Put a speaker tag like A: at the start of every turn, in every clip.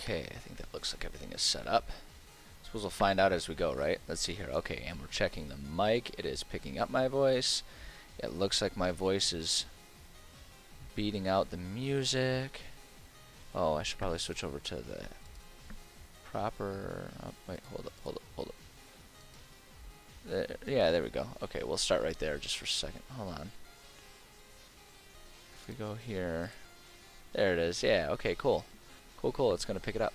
A: Okay, I think that looks like everything is set up. Suppose we'll find out as we go, right? Let's see here. Okay, and we're checking the mic. It is picking up my voice. It looks like my voice is beating out the music. Oh, I should probably switch over to the proper... Oh, wait, hold up. Yeah, there we go. Okay, we'll start right there just for a second. Hold on. If we go here... There it is. Yeah, okay, cool. Cool. It's going to pick it up.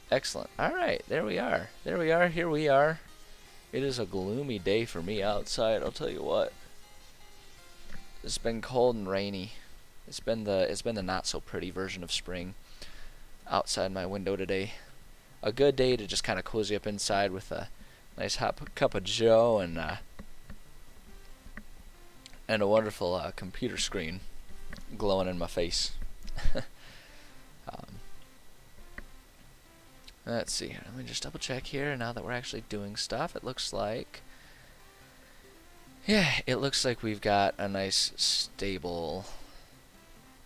A: Excellent. Alright, there we are. Here we are. It is a gloomy day for me outside, I'll tell you what. It's been cold and rainy. It's been the not so pretty version of spring outside my window today. A good day to just kind of cozy up inside with a nice hot cup of joe and a wonderful computer screen glowing in my face. Let's see here. Let me just double check here. Now that we're actually doing stuff, it looks like... Yeah, it looks like we've got a nice, stable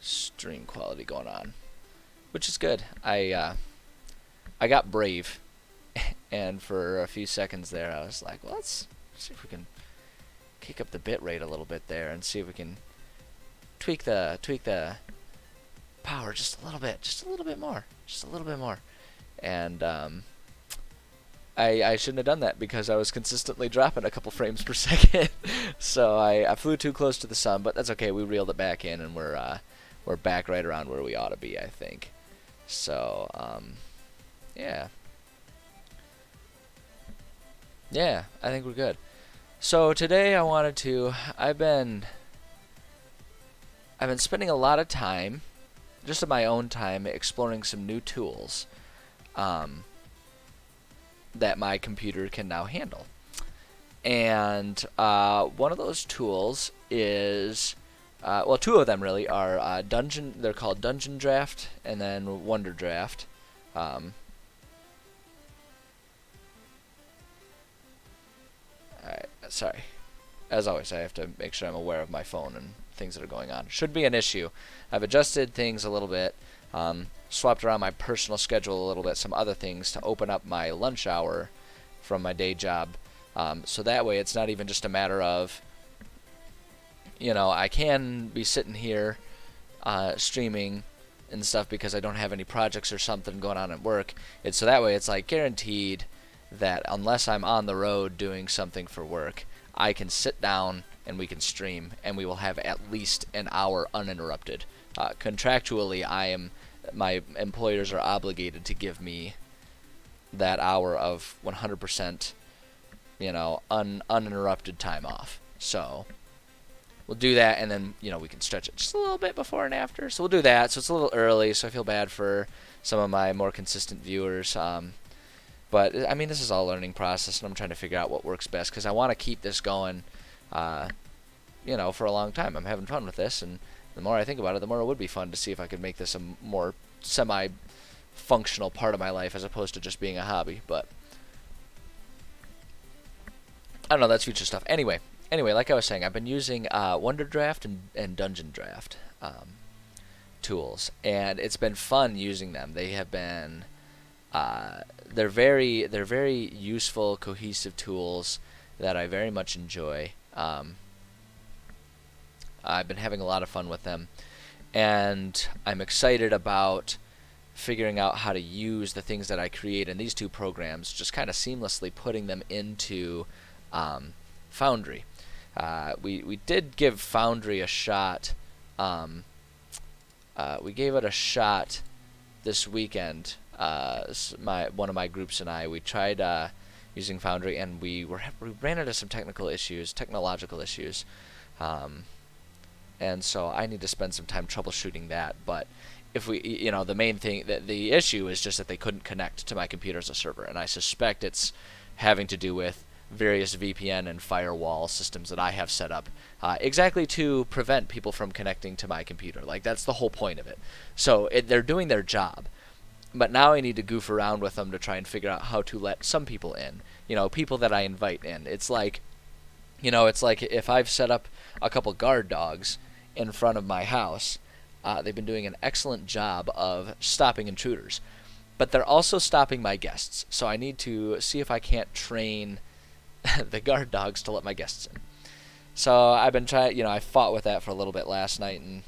A: stream quality going on, which is good. I got brave, and for a few seconds there, I was like, well, let's see if we can kick up the bit rate a little bit there, and see if we can tweak the power just a little bit more. And I shouldn't have done that because I was consistently dropping a couple frames per second. So I flew too close to the sun, but that's okay. We reeled it back in, and we're back right around where we ought to be, I think. So yeah, I think we're good. So today I've been spending a lot of time, just of my own time, exploring some new tools that my computer can now handle. And one of those tools is, well, two of them really are they're called Dungeon Draft and then Wonder Draft. Sorry. As always, I have to make sure I'm aware of my phone and things that are going on. Should be an issue. I've adjusted things a little bit. Swapped around my personal schedule a little bit, some other things to open up my lunch hour from my day job. So that way it's not even just a matter of, I can be sitting here streaming and stuff because I don't have any projects or something going on at work. So that way it's like guaranteed that unless I'm on the road doing something for work, I can sit down and we can stream and we will have at least an hour uninterrupted. Contractually, my employers are obligated to give me that hour of 100%, uninterrupted time off. So we'll do that, and then we can stretch it just a little bit before and after. So we'll do that. So it's a little early, so I feel bad for some of my more consistent viewers. But I mean, this is all a learning process, and I'm trying to figure out what works best because I want to keep this going, for a long time. I'm having fun with this, and the more I think about it, the more it would be fun to see if I could make this a more semi-functional part of my life as opposed to just being a hobby. But I don't know, that's future stuff. Anyway, like I was saying, I've been using Wonder Draft and Dungeon Draft tools, and it's been fun using them. They have been they're very useful, cohesive tools that I very much enjoy. I've been having a lot of fun with them, and I'm excited about figuring out how to use the things that I create in these two programs, just kind of seamlessly putting them into Foundry. We did give Foundry a shot. We gave it a shot this weekend. One of my groups and we tried using Foundry, and we ran into some technological issues. And so I need to spend some time troubleshooting that. But if we, the main thing, the issue is just that they couldn't connect to my computer as a server, and I suspect it's having to do with various VPN and firewall systems that I have set up, exactly to prevent people from connecting to my computer. Like, that's the whole point of it. So they're doing their job, but now I need to goof around with them to try and figure out how to let some people in. People that I invite in. It's like if I've set up a couple guard dogs in front of my house, they've been doing an excellent job of stopping intruders. but they're also stopping my guests. So I need to see if I can't train the guard dogs to let my guests in. So I've been trying, I fought with that for a little bit last night and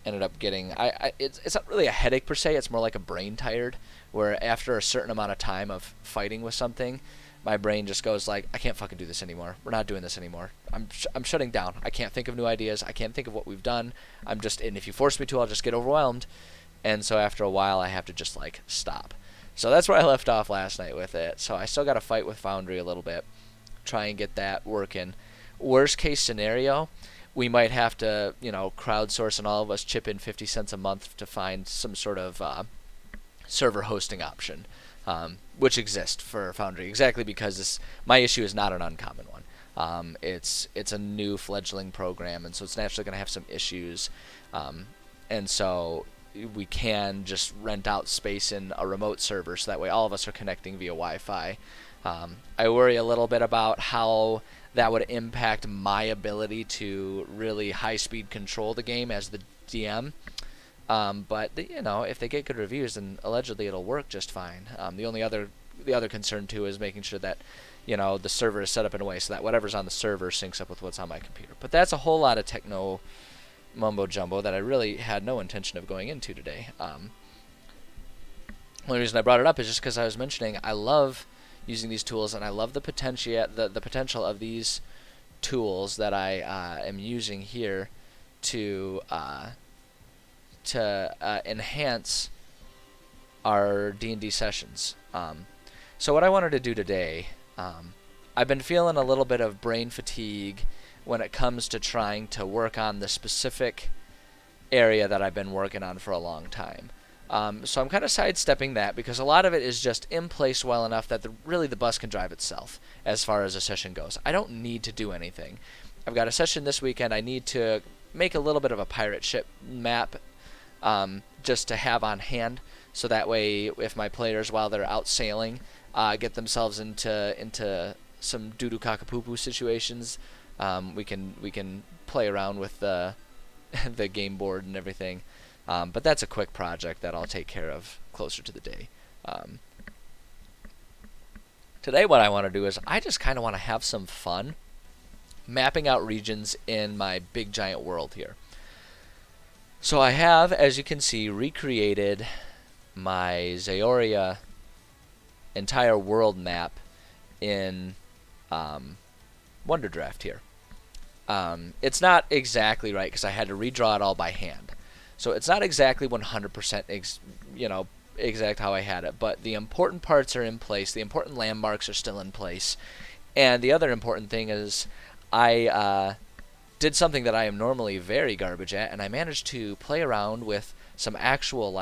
A: ended up getting, it's not really a headache per se, it's more like a brain tired, where after a certain amount of time of fighting with something, my brain just goes like, I can't fucking do this anymore. We're not doing this anymore. I'm shutting down. I can't think of new ideas. I can't think of what we've done. And if you force me to, I'll just get overwhelmed. And so after a while, I have to just like stop. So that's where I left off last night with it. So I still got to fight with Foundry a little bit, try and get that working. Worst case scenario, we might have to, crowdsource and all of us chip in 50 cents a month to find some sort of server hosting option, which exists for Foundry, exactly because my issue is not an uncommon one. It's a new fledgling program, and so it's naturally going to have some issues. And so we can just rent out space in a remote server, so that way all of us are connecting via Wi-Fi. I worry a little bit about how that would impact my ability to really high-speed control the game as the DM. But if they get good reviews, then allegedly it'll work just fine. The other concern too is making sure that the server is set up in a way so that whatever's on the server syncs up with what's on my computer. But that's a whole lot of techno mumbo jumbo that I really had no intention of going into today. Only reason I brought it up is just because I was mentioning I love using these tools, and I love the potential of these tools that I am using here to enhance our D&D sessions. So what I wanted to do today, I've been feeling a little bit of brain fatigue when it comes to trying to work on the specific area that I've been working on for a long time. So I'm kind of sidestepping that because a lot of it is just in place well enough that really the bus can drive itself as far as a session goes. I don't need to do anything. I've got a session this weekend. I need to make a little bit of a pirate ship map just to have on hand, so that way if my players, while they're out sailing, get themselves into some doo-doo cockapoo situations, we can play around with the the game board and everything. But that's a quick project that I'll take care of closer to the day. Today what I want to do is I just kind of want to have some fun mapping out regions in my big giant world here. So I have, as you can see, recreated my Zaoria entire world map in Wonderdraft here. It's not exactly right because I had to redraw it all by hand. So it's not exactly 100% exact how I had it, but the important parts are in place. The important landmarks are still in place. And the other important thing is I did something that I am normally very garbage at, and I managed to play around with some actual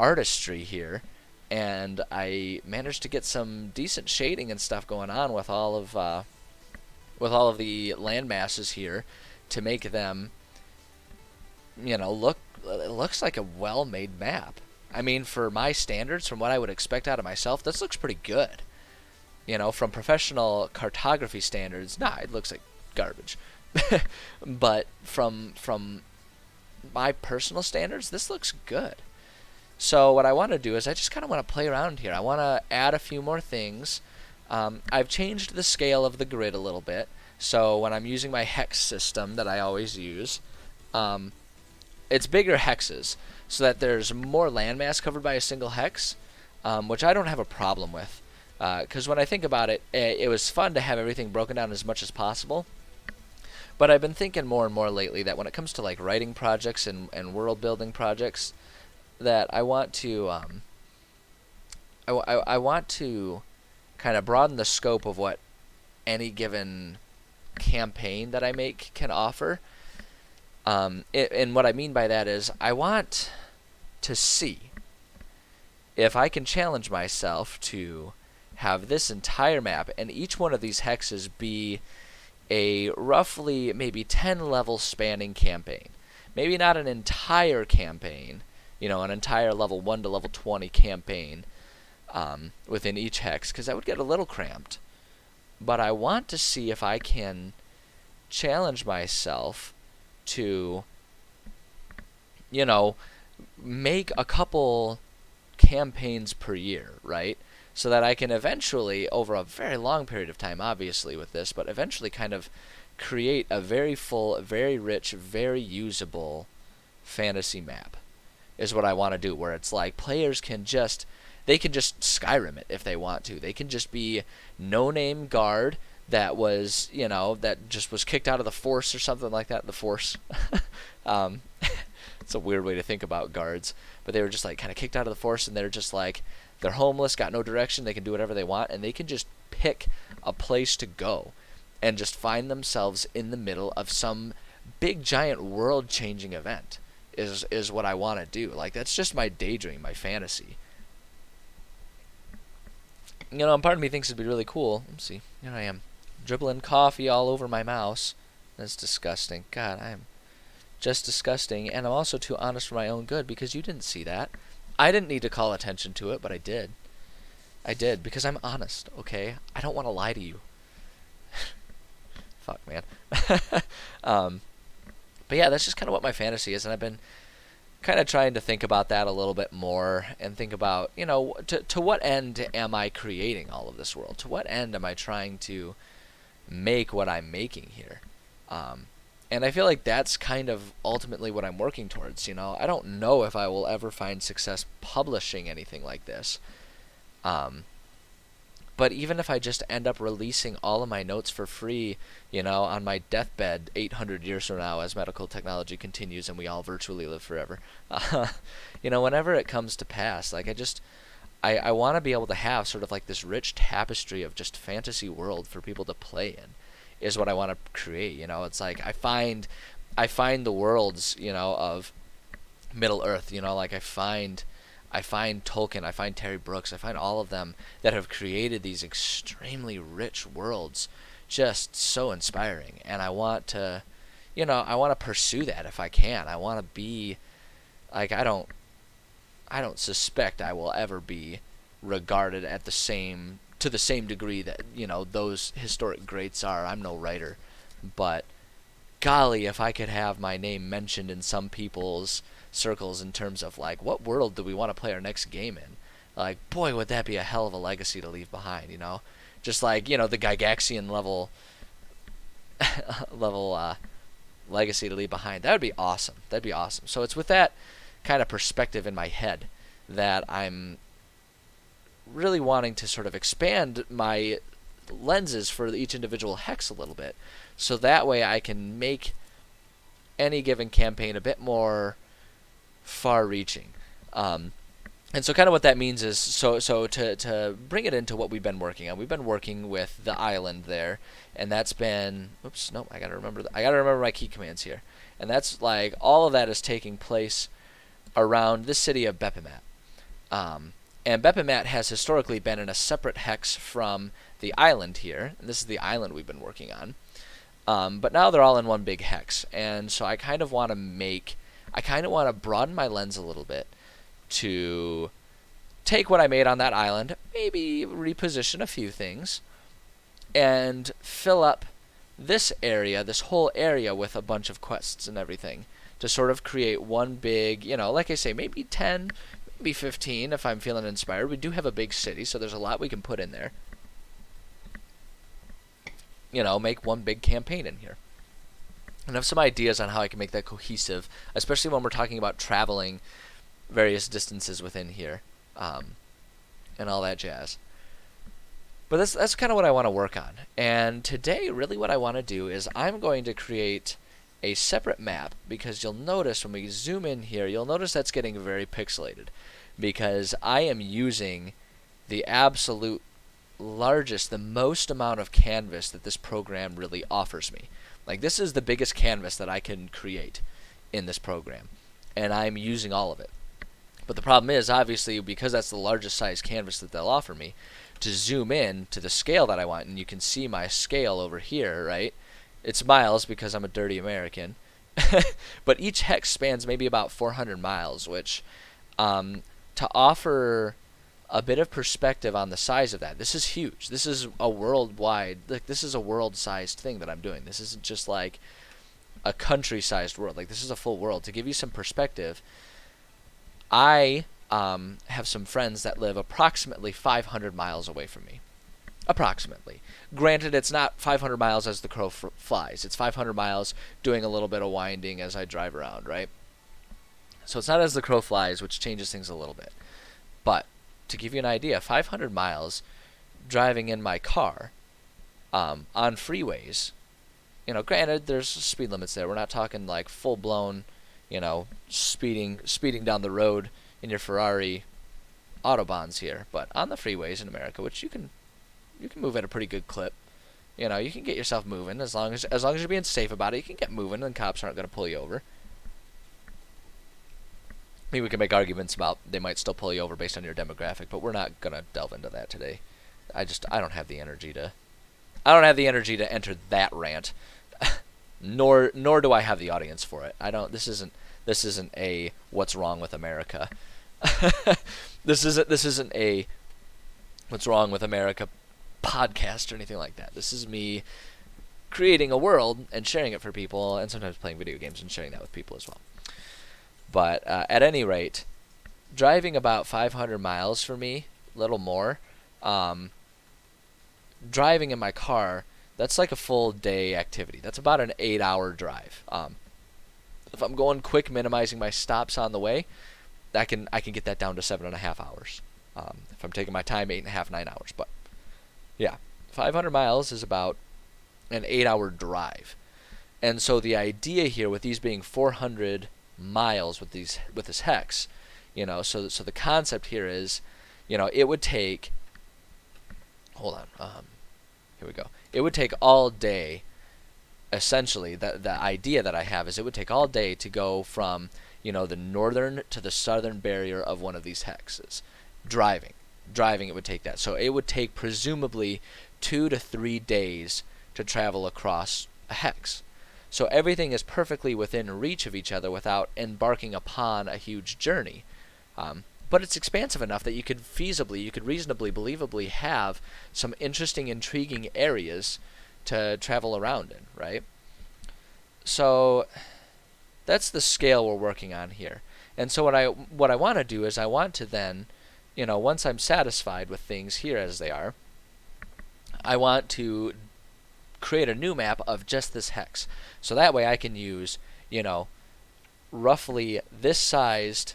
A: artistry here, and I managed to get some decent shading and stuff going on with all of the land masses here to make them look. It looks like a well-made map. I mean, for my standards, from what I would expect out of myself, this looks pretty good. From professional cartography standards, it looks like garbage. But from my personal standards, this looks good. So what I want to do is I just kind of want to play around here. I want to add a few more things. I've changed the scale of the grid a little bit. So when I'm using my hex system that I always use, it's bigger hexes so that there's more landmass covered by a single hex, which I don't have a problem with. Because when I think about it, it was fun to have everything broken down as much as possible. But I've been thinking more and more lately that when it comes to writing projects and world building projects, that I want to I want to kind of broaden the scope of what any given campaign that I make can offer. And what I mean by that is I want to see if I can challenge myself to have this entire map and each one of these hexes be a roughly maybe 10 level spanning campaign. Maybe not an entire campaign, an entire level 1 to level 20 campaign within each hex, because that would get a little cramped. But I want to see if I can challenge myself to, make a couple campaigns per year, right? So that I can eventually, over a very long period of time, obviously with this, but eventually kind of create a very full, very rich, very usable fantasy map is what I want to do, where it's like players can just they can just Skyrim it if they want to. They can just be no name guard that was, that just was kicked out of the force or something like that. The force. um, it's a weird way to think about guards, but they were just like kind of kicked out of the force, and they're just like they're homeless, got no direction. They can do whatever they want, and they can just pick a place to go and just find themselves in the middle of some big giant world changing event is what I want to do. Like, that's just my daydream, my fantasy. And part of me thinks it'd be really cool. Let's see. Here I am, dribbling coffee all over my mouse. That's disgusting. God, I am just disgusting. And I'm also too honest for my own good, because you didn't see that. I didn't need to call attention to it, but I did. I did, because I'm honest, okay? I don't want to lie to you. Fuck, man. But yeah, that's just kind of what my fantasy is, and I've been kind of trying to think about that a little bit more, and think about, to what end am I creating all of this world? To what end am I trying to make what I'm making here? And I feel like that's kind of ultimately what I'm working towards. I don't know if I will ever find success publishing anything like this. But even if I just end up releasing all of my notes for free, on my deathbed 800 years from now, as medical technology continues and we all virtually live forever, whenever it comes to pass, like I want to be able to have sort of like this rich tapestry of just fantasy world for people to play in, is what I want to create. It's like I find the worlds, of Middle Earth, like I find Tolkien, I find Terry Brooks, I find all of them that have created these extremely rich worlds, just so inspiring. And I want to, pursue that if I can. I want to be, like, I don't suspect I will ever be regarded to the same degree that, those historic greats are. I'm no writer, but golly, if I could have my name mentioned in some people's circles in terms of like, what world do we want to play our next game in? Like, boy, would that be a hell of a legacy to leave behind, Just like, the Gygaxian level legacy to leave behind. That would be awesome. That'd be awesome. So it's with that kind of perspective in my head that I'm really wanting to sort of expand my lenses for each individual hex a little bit, so that way I can make any given campaign a bit more far-reaching. And so kind of what that means is, so to bring it into what we've been working on, we've been working with the island there, and that's been, oops, no, I gotta remember my key commands here, and that's like all of that is taking place around the city of Bepimat. And Bepimat has historically been in a separate hex from the island here, and this is the island we've been working on. But now they're all in one big hex, and so I kind of want to broaden my lens a little bit to take what I made on that island, maybe reposition a few things, and fill up this whole area with a bunch of quests and everything to sort of create one big, like I say, maybe 10, maybe 15 if I'm feeling inspired. We do have a big city, so there's a lot we can put in there. Make one big campaign in here. And I have some ideas on how I can make that cohesive, especially when we're talking about traveling various distances within here, and all that jazz. But that's kind of what I want to work on. And today, really what I want to do is I'm going to create a separate map, because you'll notice when we zoom in here, you'll notice that's getting very pixelated, because I am using the absolute largest, the most amount of canvas that this program really offers me. Like, this is the biggest canvas that I can create in this program, and I'm using all of it. But the problem is, obviously, because that's the largest size canvas that they'll offer me, to zoom in to the scale that I want, and you can see my scale over here, right? It's miles because I'm a dirty American. But each hex spans maybe about 400 miles, which, to offer a bit of perspective on the size of that, this is huge. This is a worldwide, this is a world-sized thing that I'm doing. This isn't just like a country-sized world. Like, this is a full world. To give you some perspective, I have some friends that live approximately 500 miles away from me. Approximately. Granted, it's not 500 miles as the crow flies. It's 500 miles doing a little bit of winding as I drive around, right? So it's not as the crow flies, which changes things a little bit. But to give you an idea, 500 miles driving in my car on freeways, granted there's speed limits there. We're not talking like full blown, speeding down the road in your Ferrari autobahns here, but on the freeways in America, which you can move at a pretty good clip. You can get yourself moving as long as you're being safe about it. You can get moving, and cops aren't going to pull you over. I mean, we can make arguments about they might still pull you over based on your demographic, but we're not going to delve into that today. I don't have the energy to enter that rant. nor do I have the audience for it. This isn't a what's wrong with America. This isn't a what's wrong with America podcast or anything like that. This is me creating a world and sharing it for people, and sometimes playing video games and sharing that with people as well. But at any rate, driving about 500 miles for me, a little more, driving in my car, that's like a full day activity. That's about an 8-hour drive. If I'm going quick, minimizing my stops on the way, I can get that down to 7.5 hours. If I'm taking my time, 8.5, 9 hours. But yeah, 500 miles is about an 8-hour drive. And so the idea here with these being 400 miles with this hex, so the concept here is, it would take, hold on, here we go. It would take all day, essentially, the idea that I have is it would take all day to go from, the northern to the southern barrier of one of these hexes. Driving it would take that. So it would take presumably 2 to 3 days to travel across a hex. So everything is perfectly within reach of each other without embarking upon a huge journey. But it's expansive enough that you could reasonably, believably have some interesting, intriguing areas to travel around in, right? So that's the scale we're working on here. And so what I want to do is I want to then, once I'm satisfied with things here as they are, I want to create a new map of just this hex. So that way I can use, roughly this sized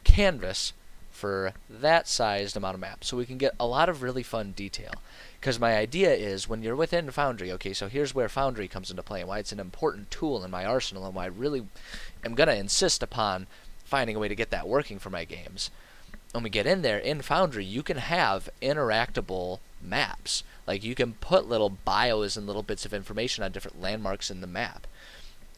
A: canvas for that sized amount of map. So we can get a lot of really fun detail. Because my idea is when you're within Foundry, okay, so here's where Foundry comes into play and why it's an important tool in my arsenal and why I really am going to insist upon finding a way to get that working for my games. When we get in there, in Foundry, you can have interactable maps. Like, you can put little bios and little bits of information on different landmarks in the map.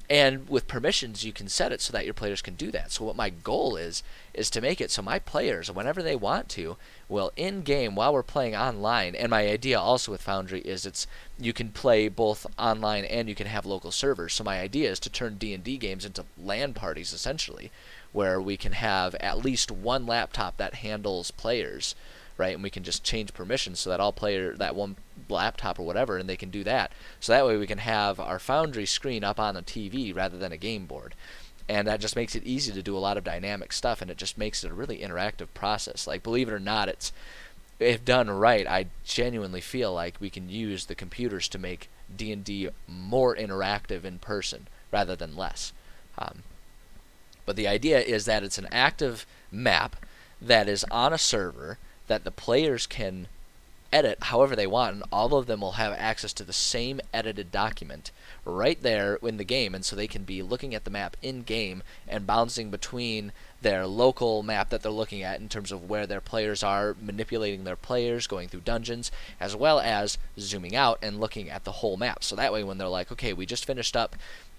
A: And with permissions, you can set it so that your players can do that. So what my goal is to make it so my players, whenever they want to, will in-game, while we're playing online, and my idea also with Foundry is you can play both online and you can have local servers. So my idea is to turn D&D games into LAN parties, essentially, where we can have at least one laptop that handles players, right? And we can just change permissions so that that one laptop or whatever, and they can do that. So that way we can have our Foundry screen up on a TV rather than a game board. And that just makes it easy to do a lot of dynamic stuff, and it just makes it a really interactive process. Like, believe it or not, if done right, I genuinely feel like we can use the computers to make D&D more interactive in person rather than less. But the idea is that it's an active map that is on a server that the players can edit however they want, and all of them will have access to the same edited document right there in the game, and so they can be looking at the map in-game and bouncing between their local map that they're looking at in terms of where their players are, manipulating their players, going through dungeons, as well as zooming out and looking at the whole map. So that way when they're like, okay, we just finished up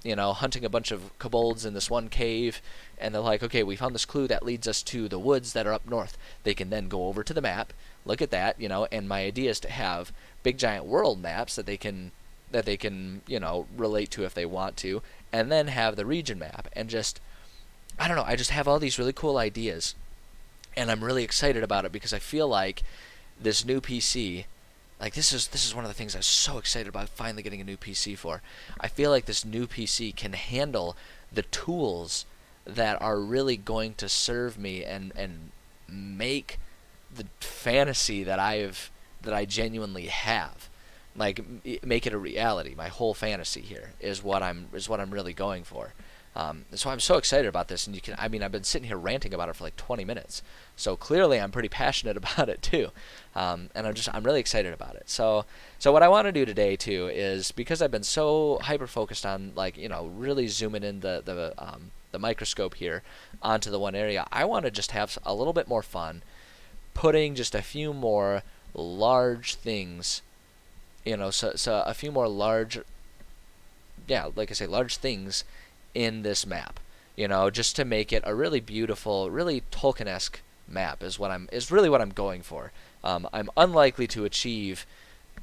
A: hunting a bunch of kobolds in this one cave, and they're like, okay, we found this clue that leads us to the woods that are up north. They can then go over to the map, look at that, and my idea is to have big giant world maps that they can relate to if they want to, and then have the region map, and just, I don't know, I just have all these really cool ideas, and I'm really excited about it because I feel like this new PC, like this is one of the things I was so excited about finally getting a new PC for. I feel like this new PC can handle the tools that are really going to serve me and make the fantasy that I genuinely have, like make it a reality. My whole fantasy here is what I'm really going for. So I'm so excited about this, and I mean, I've been sitting here ranting about it for like 20 minutes. So clearly, I'm pretty passionate about it too, and I'm really excited about it. So what I want to do today too is, because I've been so hyper focused on, like, really zooming in the microscope here onto the one area, I want to just have a little bit more fun, putting just a few more large things, so a few more large, yeah, like I say, large things in this map, just to make it a really beautiful, really Tolkien-esque map is really what I'm going for. I'm unlikely to achieve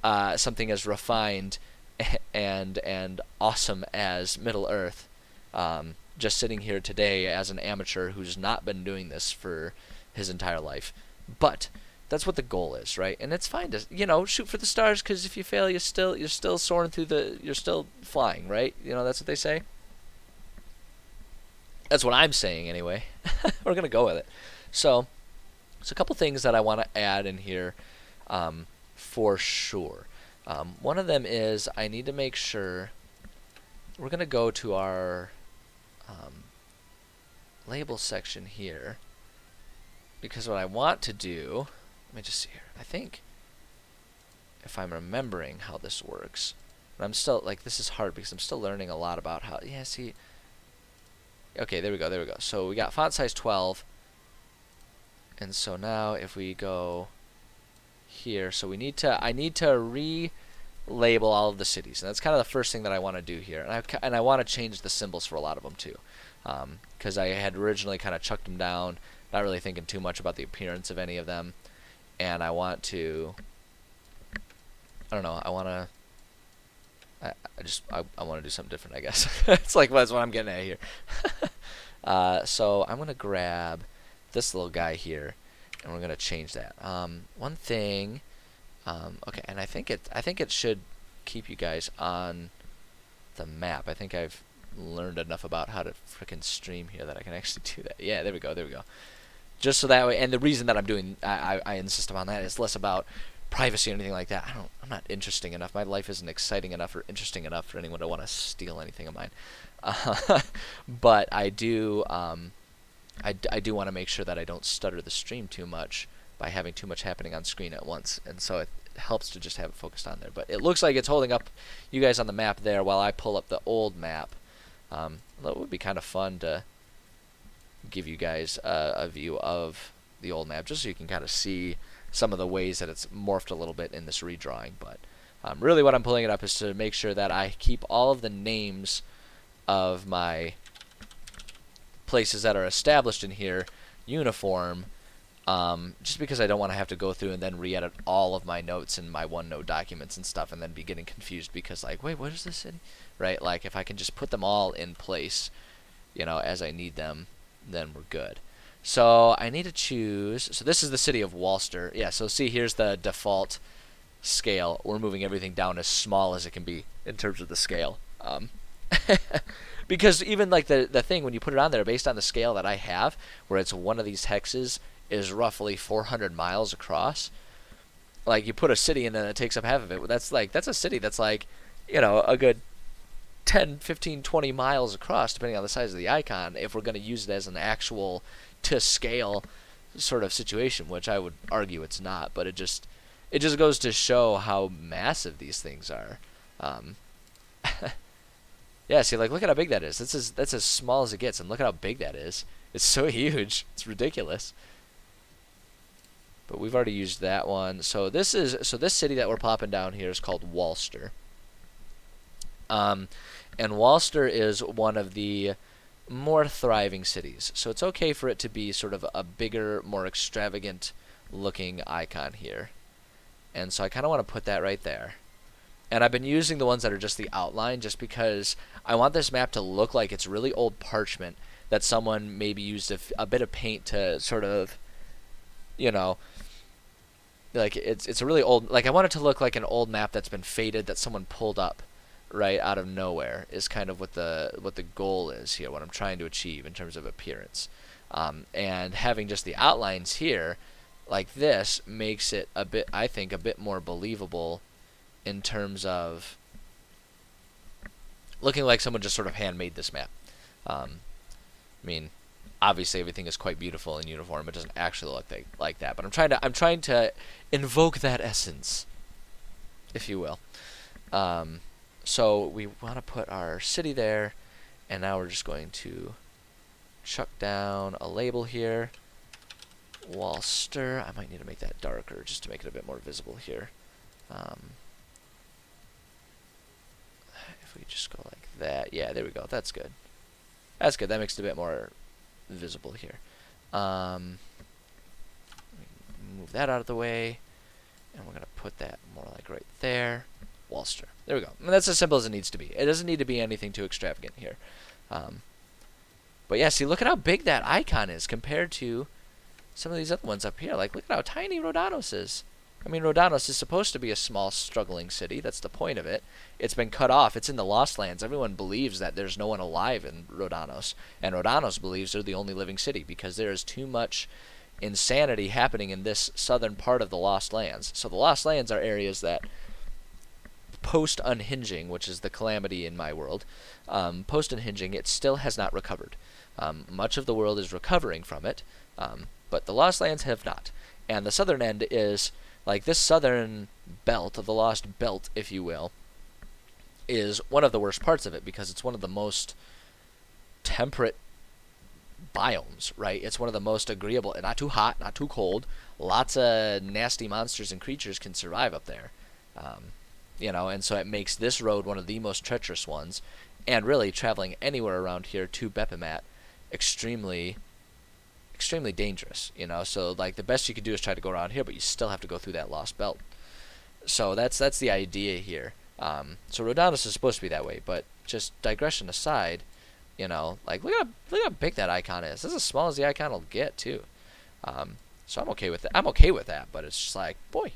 A: something as refined and awesome as Middle Earth, just sitting here today as an amateur who's not been doing this for his entire life. But that's what the goal is, right? And it's fine to, shoot for the stars, because if you fail, you're still soaring you're still flying, right? That's what they say. That's what I'm saying anyway. We're gonna go with it. So a couple things that I want to add in here, for sure. One of them is I need to make sure we're gonna go to our label section here, because what I want to do, let me just see here. I think if I'm remembering how this works, but I'm still, like, this is hard because I'm still learning a lot about how. Yeah, see. Okay, there we go. So we got font size 12. And so now if we go here, so I need to relabel all of the cities. And that's kind of the first thing that I want to do here. And I want to change the symbols for a lot of them too. Because I had originally kind of chucked them down, not really thinking too much about the appearance of any of them. And I want to, I don't know, I want to do something different, I guess. It's like, that's what I'm getting at here. So I'm going to grab this little guy here, and we're going to change that. One thing, okay, and I think it should keep you guys on the map. I think I've learned enough about how to frickin' stream here that I can actually do that. Yeah, there we go. Just so that way, and the reason that I insist upon that is less about privacy or anything like that. I'm not interesting enough. My life isn't exciting enough or interesting enough for anyone to want to steal anything of mine. But I do I do want to make sure that I don't stutter the stream too much by having too much happening on screen at once, and so it helps to just have it focused on there. But it looks like it's holding up you guys on the map there while I pull up the old map. That would be kind of fun to give you guys a view of the old map, just so you can kind of see some of the ways that it's morphed a little bit in this redrawing. But really what I'm pulling it up is to make sure that I keep all of the names of my places that are established in here uniform, just because I don't want to have to go through and then re-edit all of my notes in my OneNote documents and stuff and then be getting confused because, like, wait, what is this city? Right? Like, if I can just put them all in place, as I need them, then we're good. So I need to choose. So this is the city of Walster. Yeah, so see, here's the default scale. We're moving everything down as small as it can be in terms of the scale. Because even like the thing, when you put it on there, based on the scale that I have, where it's one of these hexes is roughly 400 miles across, like, you put a city in and it takes up half of it. That's a city that's like, a good 10, 15, 20 miles across, depending on the size of the icon, if we're going to use it as an actual to scale sort of situation, which I would argue it's not, but it just goes to show how massive these things are. Yeah, see, like, look at how big that is. That's as small as it gets, and look at how big that is. It's so huge. It's ridiculous. But we've already used that one. So this city that we're popping down here is called Walster. And Walster is one of the more thriving cities. So it's okay for it to be sort of a bigger, more extravagant looking icon here. And so I kind of want to put that right there. And I've been using the ones that are just the outline just because I want this map to look like it's really old parchment that someone maybe used a bit of paint to sort of, like, it's a really old, like, I want it to look like an old map that's been faded that someone pulled up right out of nowhere is kind of what the goal is here, what I'm trying to achieve in terms of appearance. And having just the outlines here like this makes it a bit, I think, a bit more believable in terms of looking like someone just sort of handmade this map. I mean, obviously everything is quite beautiful and uniform. It doesn't actually look like that, but I'm trying to invoke that essence, if you will. So we want to put our city there, and now we're just going to chuck down a label here. Walster. I might need to make that darker just to make it a bit more visible here. If we just go like that, yeah, there we go. That's good. That's good. That makes it a bit more visible here. Move that out of the way, and we're gonna put that more like right there. Walster. There we go. And that's as simple as it needs to be. It doesn't need to be anything too extravagant here. But yeah, see, look at how big that icon is compared to some of these other ones up here. Like, look at how tiny Rhodanos is. I mean, Rhodanos is supposed to be a small, struggling city. That's the point of it. It's been cut off. It's in the Lost Lands. Everyone believes that there's no one alive in Rhodanos. And Rhodanos believes they're the only living city because there is too much insanity happening in this southern part of the Lost Lands. So the Lost Lands are areas that post-unhinging, which is the calamity in my world, post-unhinging, it still has not recovered. Much of the world is recovering from it, but the Lost Lands have not. And the southern end is, like, this southern belt of the Lost Belt, if you will, is one of the worst parts of it because it's one of the most temperate biomes, right? It's one of the most agreeable, not too hot, not too cold. Lots of nasty monsters and creatures can survive up there. And so it makes this road one of the most treacherous ones, and really traveling anywhere around here to Bepimat extremely dangerous, so like the best you could do is try to go around here, but you still have to go through that Lost Belt. So that's the idea here. So Rhodanos is supposed to be that way, but just digression aside, like look how big that icon is. This is as small as the icon will get too. So I'm okay with that. I'm okay with that, but it's just like, boy,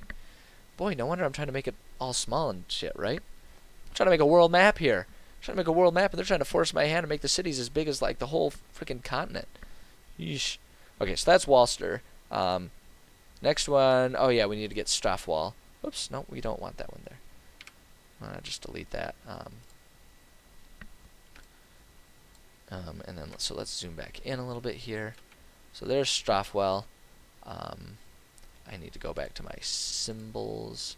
A: no wonder I'm trying to make it all small and shit, right? I'm trying to make a world map here. I'm trying to make a world map, and they're trying to force my hand to make the cities as big as like the whole freaking continent. Yeesh. Okay, so that's Walster. Next one, oh yeah, we need to get Strathwall. Oops, no, we don't want that one there. Just delete that. And then let's zoom back in a little bit here. So there's Strathwell. I need to go back to my symbols,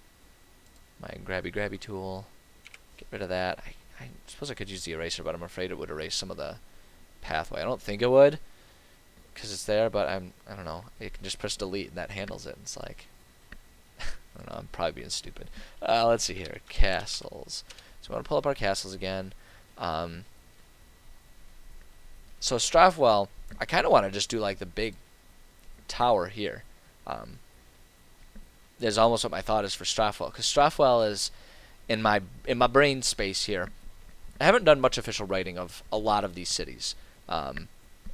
A: my grabby tool. Get rid of that. I suppose I could use the eraser, but I'm afraid it would erase some of the pathway. I don't think it would, because it's there, but I don't know. You can just press delete and that handles it. It's like, I don't know, I'm probably being stupid. Let's see here, castles. So we want to pull up our castles again. So Strathwell, I kind of want to just do like the big tower here. There's almost what my thought is for Strathwell, because Strathwell is in my brain space here. I haven't done much official writing of a lot of these cities,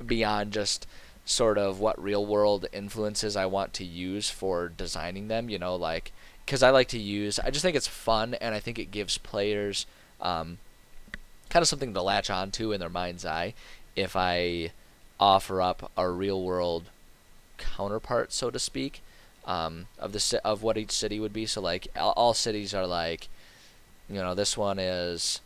A: beyond just sort of what real world influences I want to use for designing them, like, because I just think it's fun, and I think it gives players kind of something to latch on to in their mind's eye if I offer up a real world counterpart, so to speak, of what each city would be. So like all cities are like, this one is,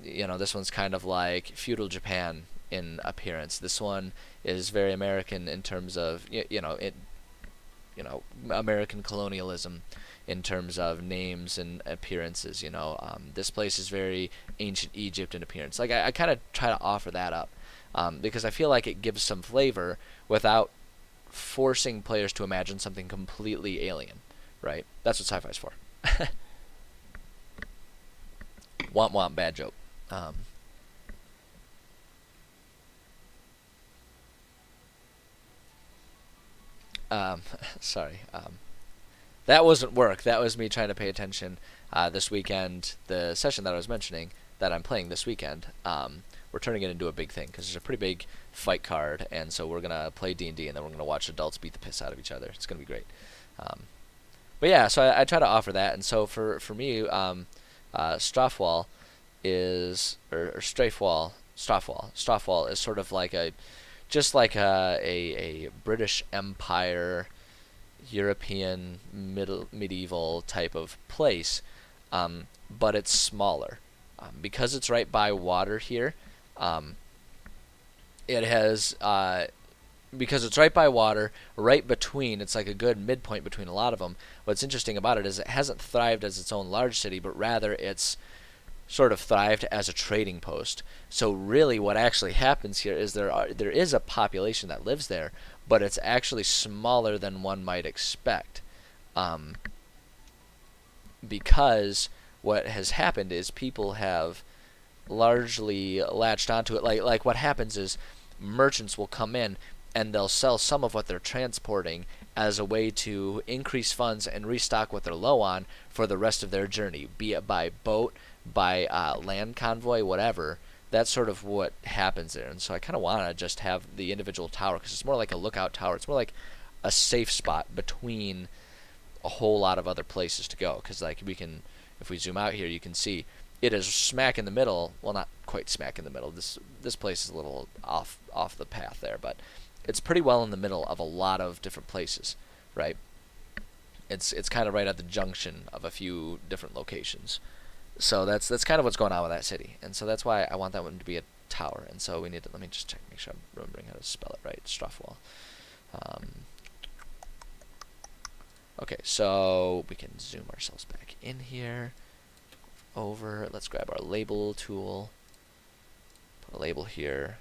A: this one's kind of like feudal Japan in appearance. This one is very American in terms of American colonialism in terms of names and appearances. This place is very ancient Egypt in appearance. Like I kind of try to offer that up because I feel like it gives some flavor without forcing players to imagine something completely alien, right? That's what sci-fi's for. Womp, bad joke. Sorry. That wasn't work. That was me trying to pay attention. This weekend, the session that I was mentioning that I'm playing this weekend, we're turning it into a big thing because there's a pretty big fight card, and so we're gonna play D&D, and then we're gonna watch adults beat the piss out of each other. It's gonna be great. But yeah, so I try to offer that, and so for me, Strafwall is, or Strafwall is sort of like just like a British Empire, European medieval type of place, but it's smaller. Because it's right by water here, um, it has because it's right by water, right between. It's like a good midpoint between a lot of them. What's interesting about it is it hasn't thrived as its own large city, but rather it's sort of thrived as a trading post. So really, what actually happens here is there is a population that lives there, but it's actually smaller than one might expect, um, because what has happened is people have largely latched onto it. Like what happens is merchants will come in and they'll sell some of what they're transporting as a way to increase funds and restock what they're low on for the rest of their journey, be it by boat, by land convoy, whatever. That's sort of what happens there. And so I kind of want to just have the individual tower, because it's more like a lookout tower. It's more like a safe spot between a whole lot of other places to go. Because like we can, if we zoom out here, you can see it is smack in the middle. Well, not quite smack in the middle. This place is a little off the path there, but it's pretty well in the middle of a lot of different places, right? It's kind of right at the junction of a few different locations. So that's kind of what's going on with that city, and so that's why I want that one to be a tower. And so we need to, let me just check, make sure I'm remembering how to spell it right. Strafwall. Okay, so we can zoom ourselves back in here. Over. Let's grab our label tool. Put a label here.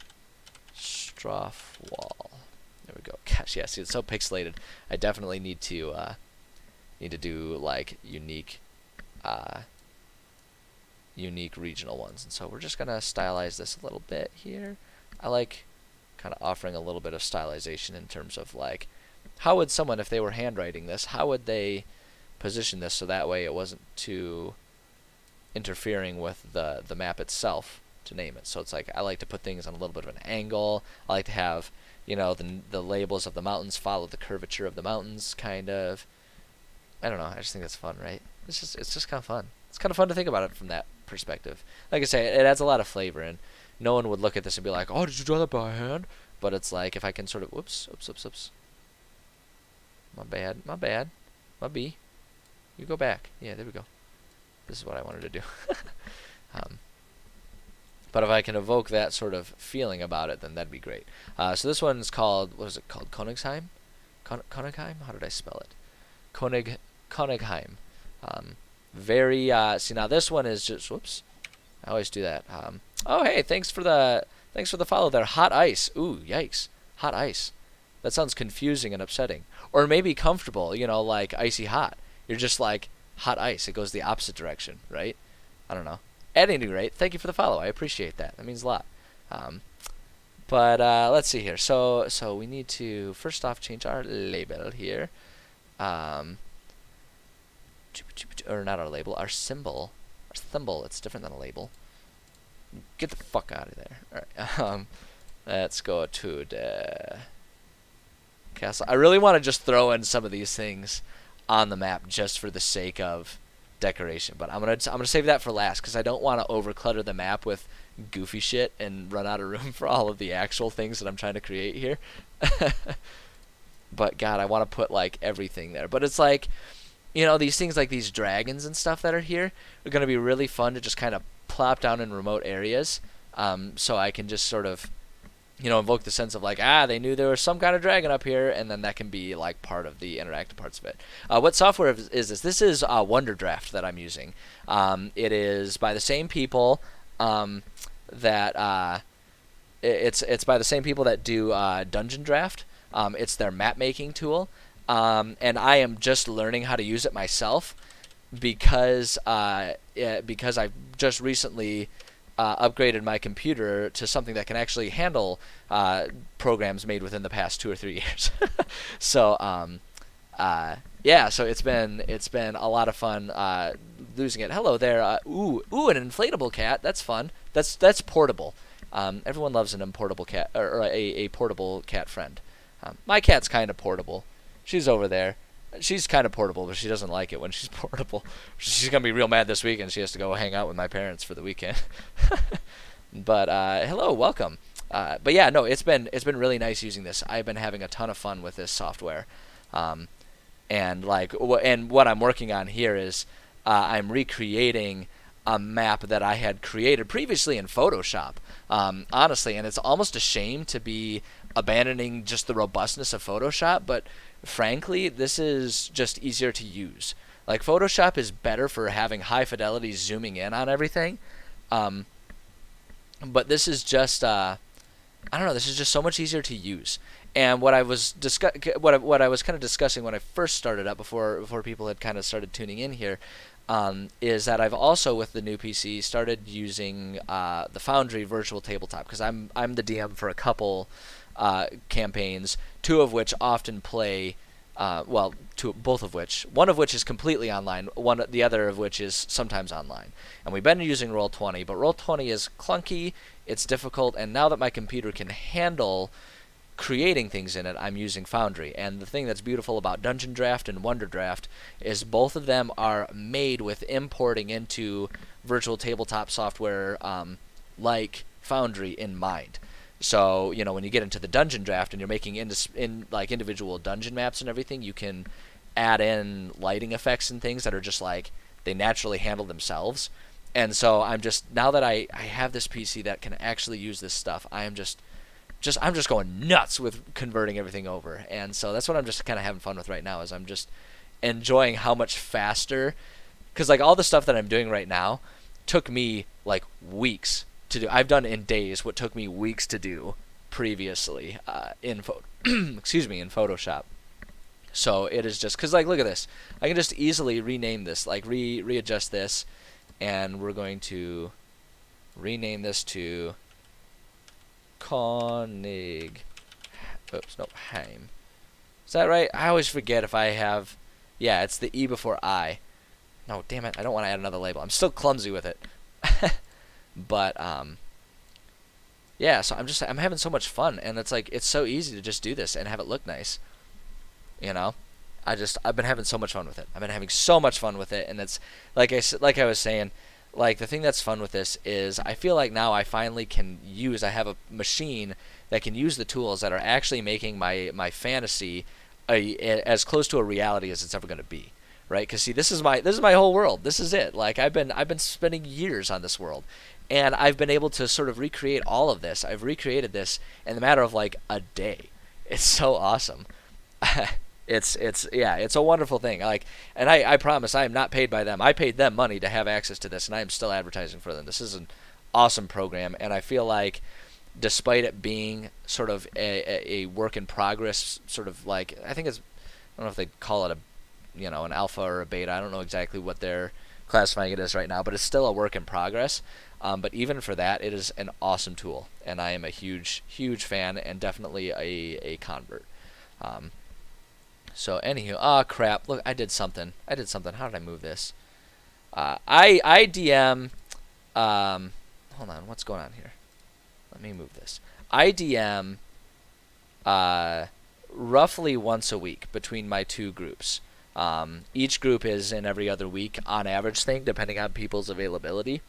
A: Strafwall. There we go. Gosh, yeah. See, it's so pixelated. I definitely need to do like unique regional ones. And so we're just gonna stylize this a little bit here. I like kind of offering a little bit of stylization in terms of like, how would someone, if they were handwriting this, how would they position this so that way it wasn't too interfering with the map itself to name it. So it's like I like to put things on a little bit of an angle. I like to have, you know, the labels of the mountains follow the curvature of the mountains, kind of. I don't know. I just think that's fun, right? It's just kind of fun. It's kind of fun to think about it from that perspective. Like I say, it adds a lot of flavor, and no one would look at this and be like, "Oh, did you draw that by hand?" But it's like if I can sort of, whoops. My bad. My B. You go back. Yeah, there we go. This is what I wanted to do. But if I can evoke that sort of feeling about it, then that'd be great. So this one's called, what is it called? Königsheim? Königsheim? How did I spell it? Königsheim. Very, see now this one is just, whoops. I always do that. Oh hey, thanks for the follow there. Hot ice. Ooh, yikes. Hot ice. That sounds confusing and upsetting. Or maybe comfortable, you know, like icy hot. You're just like, hot ice. It goes the opposite direction, right? I don't know. At any rate, thank you for the follow. I appreciate that. That means a lot. But let's see here. So we need to first off change our label here. Or not our label, our symbol. Our symbol. It's different than a label. Get the fuck out of there. All right. Let's go to the castle. I really want to just throw in some of these things on the map just for the sake of decoration, but I'm gonna save that for last because I don't want to overclutter the map with goofy shit and run out of room for all of the actual things that I'm trying to create here. But God, I want to put like everything there. But it's like, you know, these things like these dragons and stuff that are here are gonna be really fun to just kind of plop down in remote areas, so I can just sort of, you know, invoke the sense of like, they knew there was some kind of dragon up here, and then that can be like part of the interactive parts of it. What software is this? This is Wonderdraft that I'm using. It is by the same people that it's by the same people that do Dungeon Draft. It's their map making tool, and I am just learning how to use it myself because I've just recently upgraded my computer to something that can actually handle programs made within the past 2 or 3 years. So yeah, so it's been a lot of fun losing it. Hello there. Ooh, an inflatable cat. That's fun. That's portable. Everyone loves an importable cat, or a portable cat friend. My cat's kind of portable. She's over there. She's kind of portable, but she doesn't like it when she's portable. She's gonna be real mad this weekend. She has to go hang out with my parents for the weekend. But hello, welcome. But yeah, no, it's been really nice using this. I've been having a ton of fun with this software, and and what I'm working on here is I'm recreating a map that I had created previously in Photoshop. Honestly, and it's almost a shame to be abandoning just the robustness of Photoshop, but frankly, this is just easier to use. Like Photoshop is better for having high fidelity zooming in on everything, um, but this is just I don't know. This is just so much easier to use. And what I was kind of discussing when I first started up before people had kind of started tuning in here, is that I've also with the new PC started using the Foundry Virtual Tabletop because I'm the DM for a couple campaigns, two of which often play. Both of which, one of which is completely online, the other of which is sometimes online. And we've been using Roll20, but Roll20 is clunky, it's difficult, and now that my computer can handle creating things in it, I'm using Foundry. And the thing that's beautiful about Dungeon Draft and Wonder Draft is both of them are made with importing into virtual tabletop software like Foundry in mind. So, when you get into the Dungeon Draft and you're making like individual dungeon maps and everything, you can add in lighting effects and things that are just like they naturally handle themselves. And so now that I have this PC that can actually use this stuff, I'm just going nuts with converting everything over. And so that's what I'm just kind of having fun with right now is I'm just enjoying how much faster, because like all the stuff that I'm doing right now took me like weeks to do. I've done in days what took me weeks to do previously in in Photoshop. So it is just because like look at this. I can just easily rename this, like readjust this, and we're going to rename this to Konig. Oops, nope, Heim. Is that right? I always forget if I have. Yeah, it's the E before I. No, damn it! I don't want to add another label. I'm still clumsy with it. But yeah, so I'm having so much fun, and it's so easy to just do this and have it look nice. I've been having so much fun with it. I've been having so much fun with it, and it's like I was saying, like the thing that's fun with this is I feel like now I finally I have a machine that can use the tools that are actually making my fantasy as close to a reality as it's ever going to be. Right? Because see, this is my whole world. This is it. Like I've been spending years on this world, and I've been able to sort of recreate all of this. I've recreated this in the matter of like a day. It's so awesome. It's a wonderful thing. Like, and I promise I am not paid by them. I paid them money to have access to this, and I am still advertising for them. This is an awesome program, and I feel like despite it being sort of a work in progress, sort of like I don't know if they call it an alpha or a beta. I don't know exactly what they're classifying it as right now, but it's still a work in progress. But even for that, it is an awesome tool, and I am a huge fan and definitely a convert. So anywho, crap! Look, I did something. How did I move this? I DM. Hold on, what's going on here? Let me move this. I DM. Roughly once a week between my two groups. Each group is in every other week on average thing, depending on people's availability.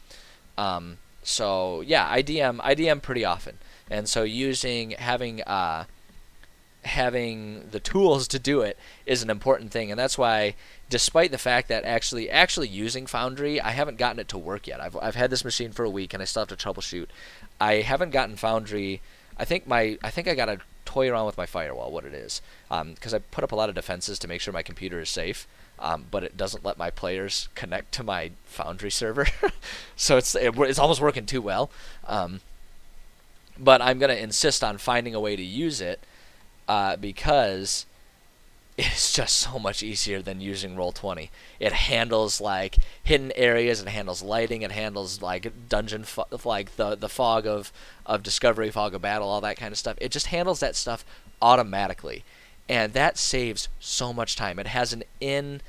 A: So yeah, I DM pretty often, and so having the tools to do it is an important thing, and that's why, despite the fact that actually using Foundry, I haven't gotten it to work yet. I've had this machine for a week, and I still have to troubleshoot. I haven't gotten Foundry. I think I got to toy around with my firewall, what it is, because I put up a lot of defenses to make sure my computer is safe, but it doesn't let my players connect to my Foundry server, so it's almost working too well. But I'm gonna insist on finding a way to use it, because it's just so much easier than using Roll20. It handles like hidden areas, it handles lighting, it handles like dungeon like the fog of discovery, fog of battle, all that kind of stuff. It just handles that stuff automatically, and that saves so much time. It has an in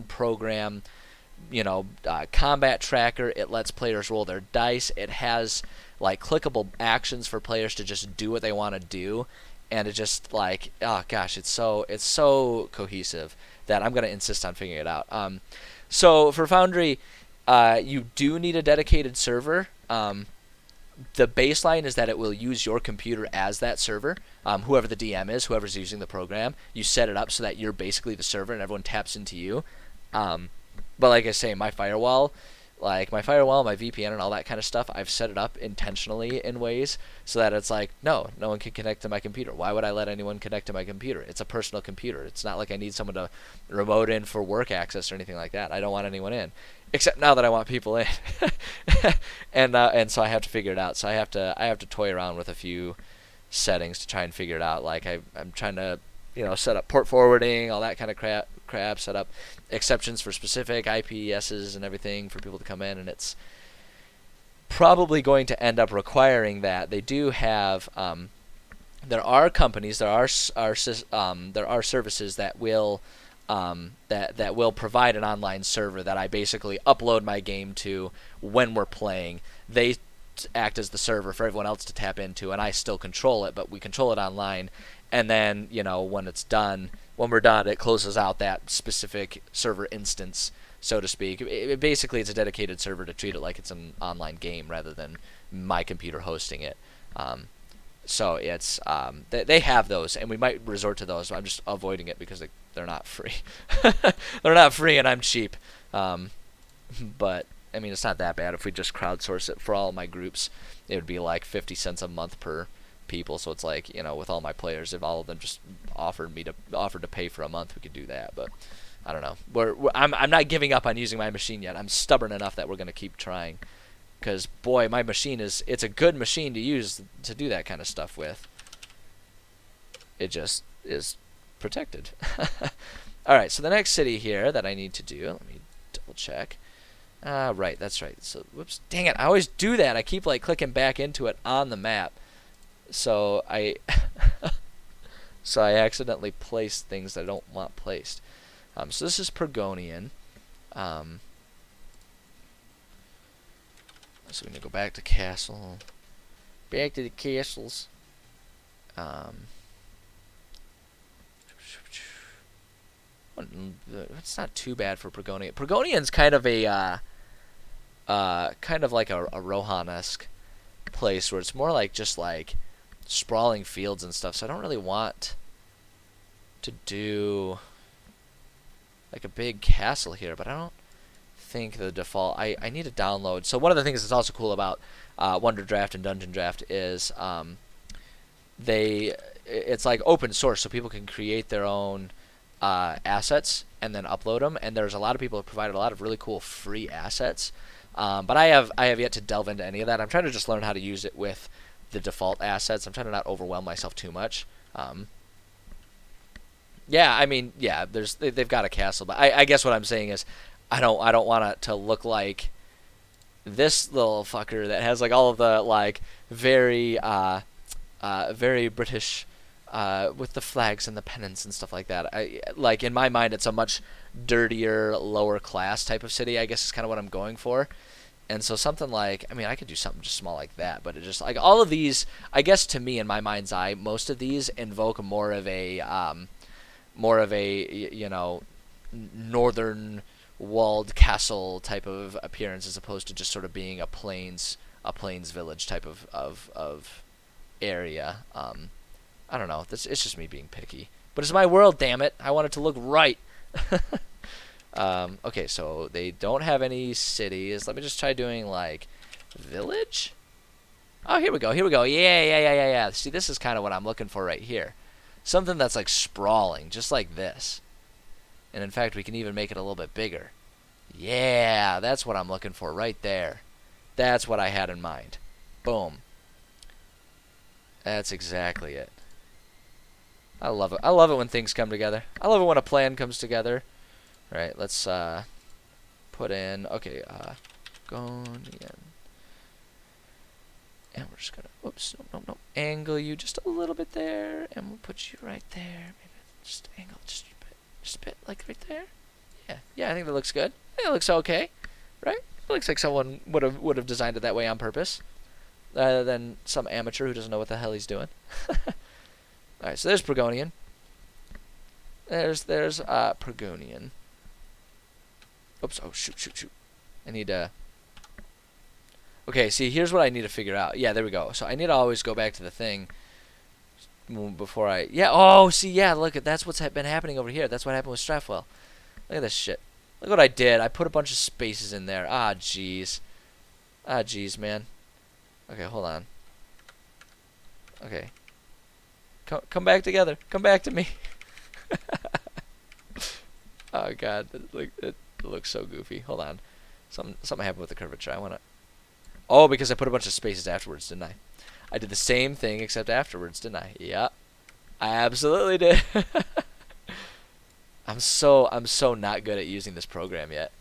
A: program combat tracker. It lets players roll their dice. It has like clickable actions for players to just do what they want to do, and it just like, oh gosh, it's so cohesive that I'm gonna insist on figuring it out. So for Foundry, you do need a dedicated server. The baseline is that it will use your computer as that server. Whoever the DM is, whoever's using the program, you set it up so that you're basically the server and everyone taps into you. But like I say, my firewall, my VPN and all that kind of stuff, I've set it up intentionally in ways so that it's like, no one can connect to my computer. Why would I let anyone connect to my computer? It's a personal computer. It's not like I need someone to remote in for work access or anything like that. I don't want anyone in, except now that I want people in. And so I have to figure it out. So I have to toy around with a few settings to try and figure it out. Like I'm trying to set up port forwarding, all that kind of crap, set up exceptions for specific IPSs and everything for people to come in, and it's probably going to end up requiring that. They do have there are companies, there are services that will that will provide an online server that I basically upload my game to when we're playing. They act as the server for everyone else to tap into, and I still control it, but we control it online. And then, when we're done, it closes out that specific server instance, so to speak. Basically, it's a dedicated server to treat it like it's an online game rather than my computer hosting it. So it's they have those, and we might resort to those. I'm just avoiding it because they're not free. They're not free, and I'm cheap. But I mean, it's not that bad. If we just crowdsource it for all my groups, it would be like 50 cents a month per people. So it's like, with all my players, if all of them just offered to pay for a month, we could do that. But I don't know. I'm not giving up on using my machine yet. I'm stubborn enough that we're gonna keep trying, because boy, my machine it's a good machine to use to do that kind of stuff with. It just is protected. All right, so the next city here that I need to do, let me double check. Right, that's right. So whoops, dang it, I always do that. I keep clicking back into it on the map. So I accidentally placed things that I don't want placed. So this is Pergonian. So we're gonna go back to castle. Back to the castles. It's not too bad for Pergonia. Pergonian's kind of like a Rohan-esque place where it's more like just sprawling fields and stuff, so I don't really want to do a big castle here, but I don't think the default, I need to download. So one of the things that's also cool about Wonder Draft and Dungeon Draft is it's like open source, so people can create their own assets and then upload them, and there's a lot of people who provided a lot of really cool free assets, but I have yet to delve into any of that. I'm trying to just learn how to use it with the default assets. I'm trying to not overwhelm myself too much. They've got a castle, but I guess what I'm saying is I don't want it to look like this little fucker that has all of the very very British with the flags and the pennants and stuff like that. In my mind, it's a much dirtier, lower class type of city, I guess is kind of what I'm going for. And so something I could do something just small like that, but it just all of these, I guess to me in my mind's eye, most of these invoke more of a northern walled castle type of appearance, as opposed to just sort of being a plains village type of area. I don't know. It's just me being picky, but it's my world, damn it! I want it to look right. Okay, so they don't have any cities. Let me just try doing village. Oh, here we go. Yeah. See, this is kind of what I'm looking for right here. Something that's sprawling, just like this. And in fact, we can even make it a little bit bigger. Yeah, that's what I'm looking for right there. That's what I had in mind. Boom. That's exactly it. I love it. I love it when things come together. I love it when a plan comes together. All right, let's put in, okay, Gonian. And we're just gonna, whoops, no, angle you just a little bit there, and we'll put you right there. Maybe just angle just a bit, right there. Yeah, I think that looks good. I think it looks okay, right? It looks like someone would have designed it that way on purpose, rather than some amateur who doesn't know what the hell he's doing. All right, so there's Progonian. There's Progonian. Oops. Oh, shoot. I need to... Okay, see, here's what I need to figure out. Yeah, there we go. So I need to always go back to the thing before I... Yeah, oh, see, yeah, look, that's what's been happening over here. That's what happened with Strathwell. Look at this shit. Look what I did. I put a bunch of spaces in there. Ah, jeez. Ah, jeez, man. Okay, hold on. Okay. Come back together. Come back to me. Oh, God. It looks so goofy. Hold on. Something happened with the curvature. I want to... Oh, because I put a bunch of spaces afterwards, didn't I? I did the same thing except afterwards, didn't I? Yeah. I absolutely did. I'm so not good at using this program yet.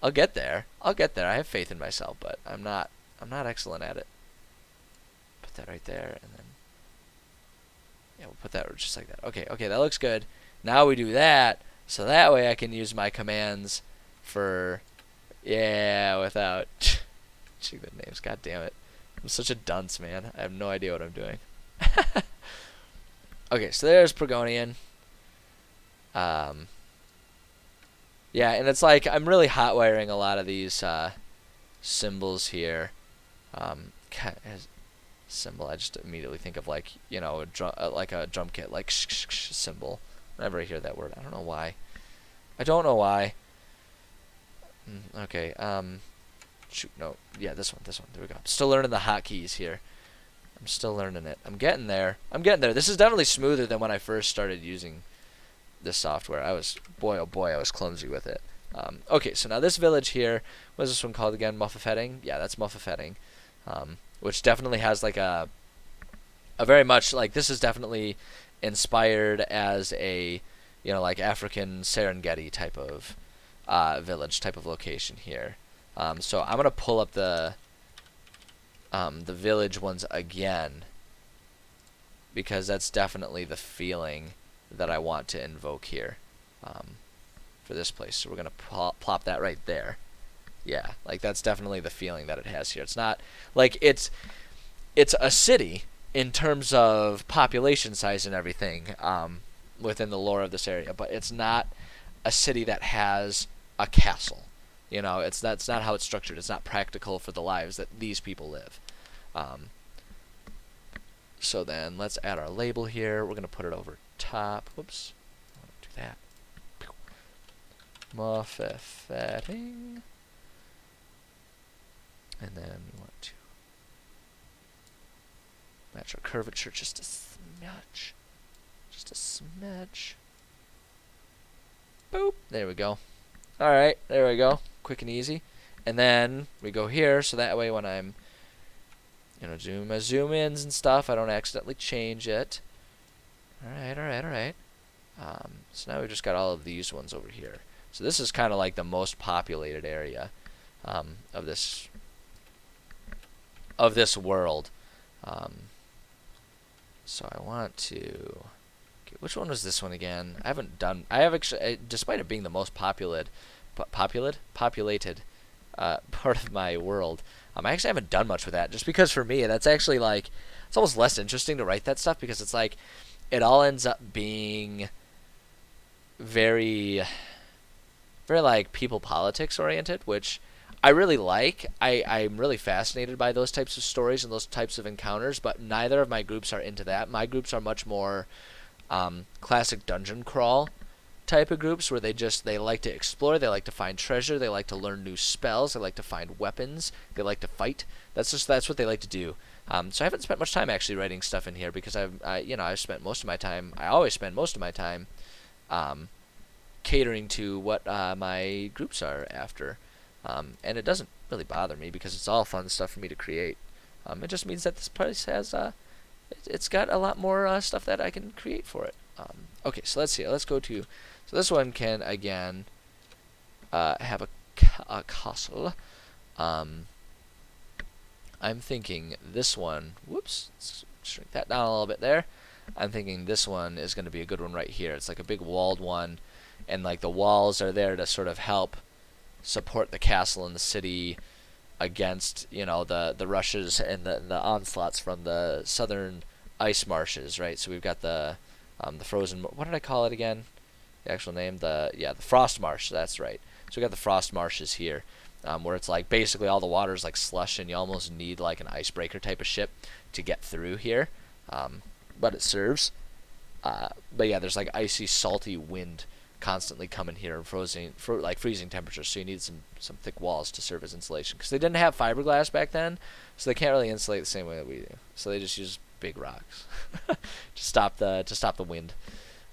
A: I'll get there. I have faith in myself, but I'm not excellent at it. Put that right there, and then yeah, we'll put that just like that. Okay, that looks good. Now we do that, so that way I can use my commands for without check the names. God damn it, I'm such a dunce, man. I have no idea what I'm doing. Okay, so there's Progonian. Yeah, and it's like I'm really hot wiring a lot of these symbols here. Symbol, I just immediately think of like, you know, like a drum kit, like symbol. Whenever I hear that word, I don't know why. Okay, shoot, no, yeah, this one. There we go. I'm still learning the hotkeys here. I'm still learning it. I'm getting there. This is definitely smoother than when I first started using this software. I was clumsy with it. Okay, so now this village here, what is this one called again? Muffafetting? Yeah, that's Muffafetting, which definitely has like a very much like, this is definitely inspired as a, you know, like African Serengeti type of village type of location here. So I'm gonna pull up the village ones again, because that's definitely the feeling that I want to invoke here for this place. So we're going to plop that right there. Yeah, like that's definitely the feeling that it has here. It's not like it's a city in terms of population size and everything within the lore of this area, but it's not a city that has a castle. You know, that's not how it's structured. It's not practical for the lives that these people live. So then let's add our label here. We're going to put it over top. Whoops. I want to do that. Muffafetting. And then we want to match our curvature just a smidge. Just a smidge. Boop. There we go. Alright, there we go. Quick and easy. And then we go here, so that way when I'm, you know, zoom ins and stuff, I don't accidentally change it. Alright. So now we've just got all of these ones over here. So this is kind of like the most populated area of this world. So I want to... Okay, which one was this one again? I have actually, despite it being the most populated part of my world, I actually haven't done much with that, just because for me that's actually like, it's almost less interesting to write that stuff, because it's like it all ends up being very like people politics oriented, which I really like. I'm really fascinated by those types of stories and those types of encounters, but neither of my groups are into that. My groups are much more classic dungeon crawl type of groups, where they like to explore, they like to find treasure, they like to learn new spells, they like to find weapons, they like to fight. That's what they like to do. So I haven't spent much time actually writing stuff in here, because I've spent most of my time. I always spend most of my time catering to what my groups are after, and it doesn't really bother me, because it's all fun stuff for me to create. It just means that this place has it's got a lot more stuff that I can create for it. Okay, so let's see. Let's go to... So this one can, again, have a castle. I'm thinking this one... Whoops. Let's shrink that down a little bit there. I'm thinking this one is going to be a good one right here. It's like a big walled one, and like the walls are there to sort of help support the castle and the city against, you know, the rushes and the onslaughts from the southern ice marshes, right? So we've got the frozen. What did I call it again? The actual name, the frost marsh. That's right. So we got the frost marshes here, where it's like basically all the water is like slush, and you almost need like an icebreaker type of ship to get through here. But it serves. But yeah, there's like icy, salty wind constantly coming here, and freezing temperatures. So you need some thick walls to serve as insulation, because they didn't have fiberglass back then, so they can't really insulate the same way that we do. So they just use big rocks to stop the wind.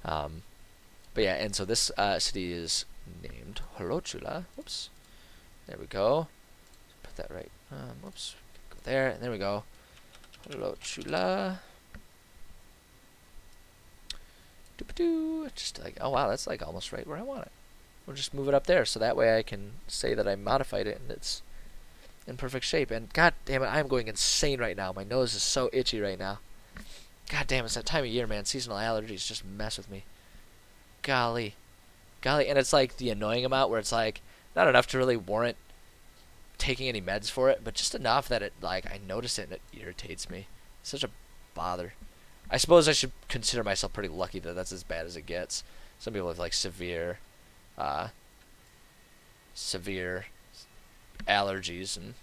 A: But yeah, and so this city is named Horochula. Whoops. There we go. Put that right. Whoops. Go there, and there we go. Horochula. Just like, oh wow, that's like almost right where I want it. We'll just move it up there, so that way I can say that I modified it and it's in perfect shape. And god damn it, I'm going insane right now. My nose is so itchy right now. God damn, it's that time of year, man. Seasonal allergies just mess with me. Golly. And it's like the annoying amount where it's like not enough to really warrant taking any meds for it, but just enough that it, like, I notice it and it irritates me. It's such a bother. I suppose I should consider myself pretty lucky that that's as bad as it gets. Some people have like severe allergies, and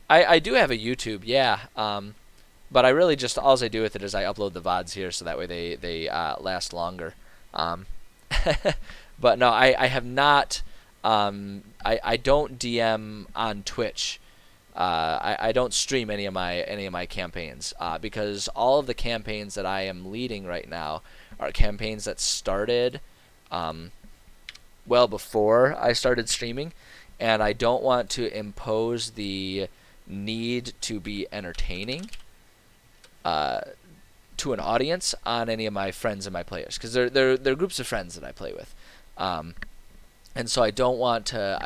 A: I do have a YouTube, yeah. But I really just, all I do with it is I upload the VODs here, so that way they last longer. But no, I have not. I don't DM on Twitch. I don't stream any of my campaigns, because all of the campaigns that I am leading right now are campaigns that started well before I started streaming, and I don't want to impose the need to be entertaining to an audience on any of my friends and my players, because they're groups of friends that I play with, and so I don't want to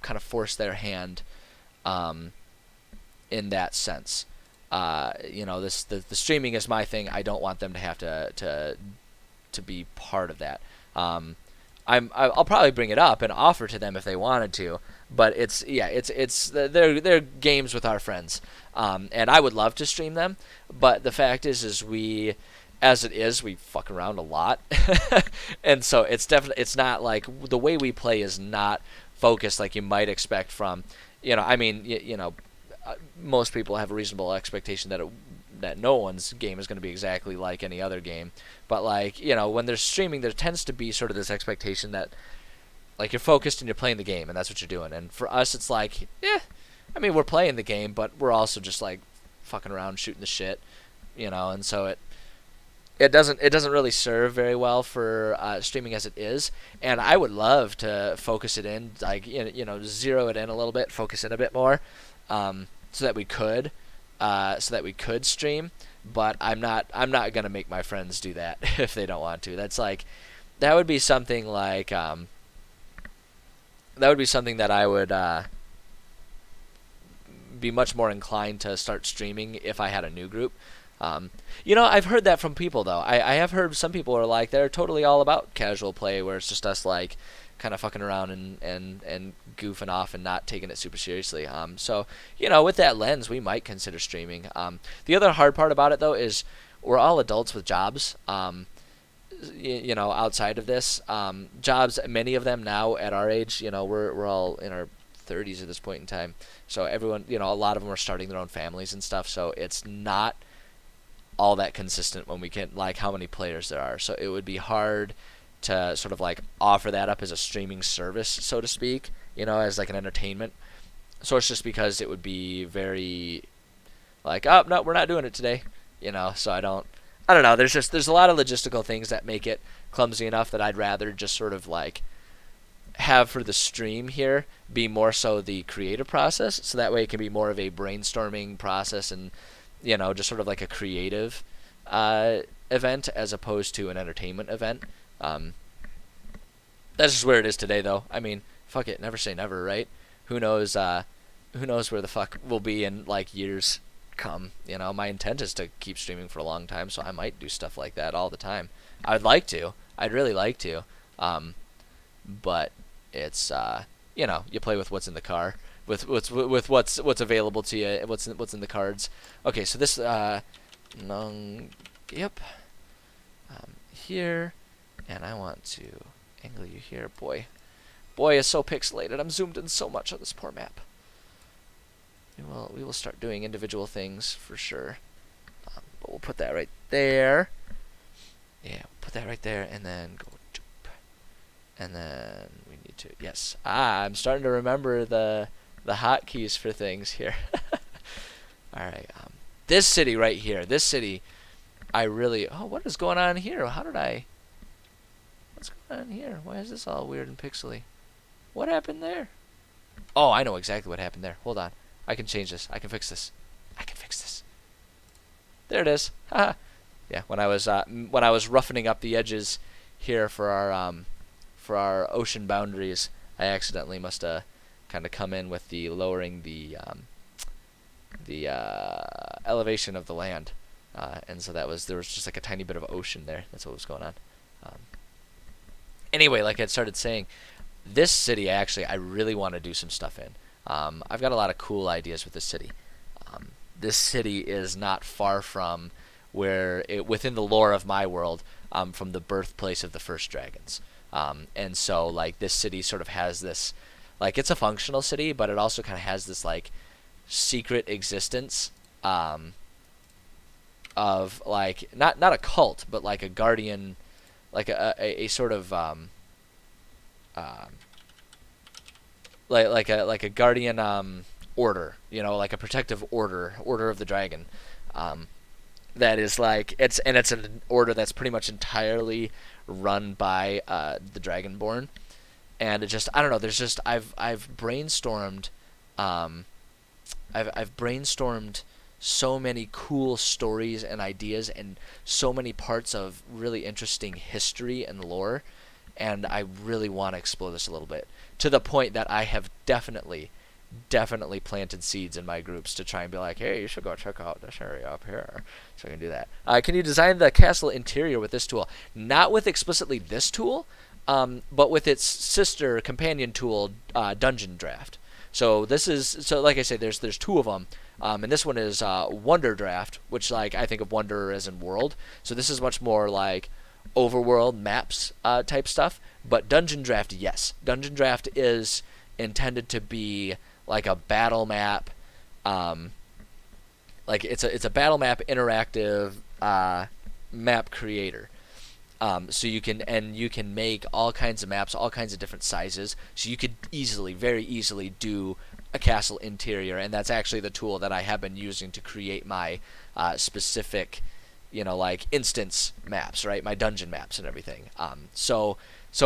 A: kind of force their hand. In that sense, the streaming is my thing. I don't want them to have to be part of that. I'll probably bring it up and offer to them if they wanted to, but they're games with our friends, and I would love to stream them, but the fact is we fuck around a lot, and so it's not like the way we play is not focused like you might expect from. Most people have a reasonable expectation that no one's game is going to be exactly like any other game. But when they're streaming, there tends to be sort of this expectation that like you're focused and you're playing the game, and that's what you're doing. And for us, it's like, we're playing the game, but we're also just like fucking around, shooting the shit, And so it doesn't really serve very well for streaming as it is, and I would love to focus it in, like zero it in a little bit, focus in a bit more, so that we could stream. But I'm not gonna make my friends do that if they don't want to. That would be something like that I would be much more inclined to start streaming if I had a new group. I've heard that from people, though. I have heard some people are like, they're totally all about casual play, where it's just us like kind of fucking around and goofing off and not taking it super seriously. So with that lens, we might consider streaming. The other hard part about it, though, is we're all adults with jobs. Outside of this, jobs, many of them now at our age, we're all in our 30s at this point in time. So everyone, a lot of them are starting their own families and stuff. So it's not all that consistent when we can, like, how many players there are. So it would be hard to sort of like offer that up as a streaming service, so to speak, as like an entertainment source, just because it would be very like, oh no, we're not doing it today, so I don't know, there's a lot of logistical things that make it clumsy enough that I'd rather just sort of like have for the stream here be more so the creative process, so that way it can be more of a brainstorming process and just sort of like a creative event as opposed to an entertainment event. That's just where it is today, though. I mean, fuck it, never say never, right? Who knows where the fuck we'll be in like years come. My intent is to keep streaming for a long time, so I might do stuff like that all the time. I'd really like to, but it's you play with what's in the car. what's available to you, what's in the cards. Okay, so this yep, here, and I want to angle you here. Boy is so pixelated. I'm zoomed in so much on this poor map. We will start doing individual things for sure. But we'll put that right there. Yeah, we'll put that right there, and then go. And then we need to, yes. I'm starting to remember the hotkeys for things here. All right. This city right here. This city, I really. Oh, what is going on here? What's going on here? Why is this all weird and pixely? What happened there? Oh, I know exactly what happened there. Hold on. I can change this. I can fix this. There it is. Haha. Yeah. When I was roughening up the edges here for our ocean boundaries, I accidentally must have kind of come in with the lowering the elevation of the land, and so there was just like a tiny bit of ocean there. That's what was going on. Anyway, like I started saying, this city actually I really want to do some stuff in. I've got a lot of cool ideas with this city. This city is not far from within the lore of my world, from the birthplace of the first dragons. And so like this city sort of has this, like it's a functional city, but it also kind of has this like secret existence, of like not a cult, but like a guardian, like a sort of like a guardian order, like a protective order of the dragon, that is like it's an order that's pretty much entirely run by the Dragonborn, and it just I don't know. There's just I've brainstormed, I've brainstormed so many cool stories and ideas and so many parts of really interesting history and lore, and I really want to explore this a little bit to the point that I have definitely planted seeds in my groups to try and be like, hey, you should go check out this area up here. So I can do that. Can you design the castle interior with this tool? Not with explicitly this tool, but with its sister companion tool, Dungeon Draft. So like I said, there's two of them, and this one is Wonder Draft, which like I think of Wonder as in world. So this is much more like overworld maps type stuff. But Dungeon Draft, yes, Dungeon Draft is intended to be like a battle map, like it's a battle map interactive map creator. So you can make all kinds of maps, all kinds of different sizes. So you could very easily do a castle interior, and that's actually the tool that I have been using to create my specific, like instance maps, right? My dungeon maps and everything. So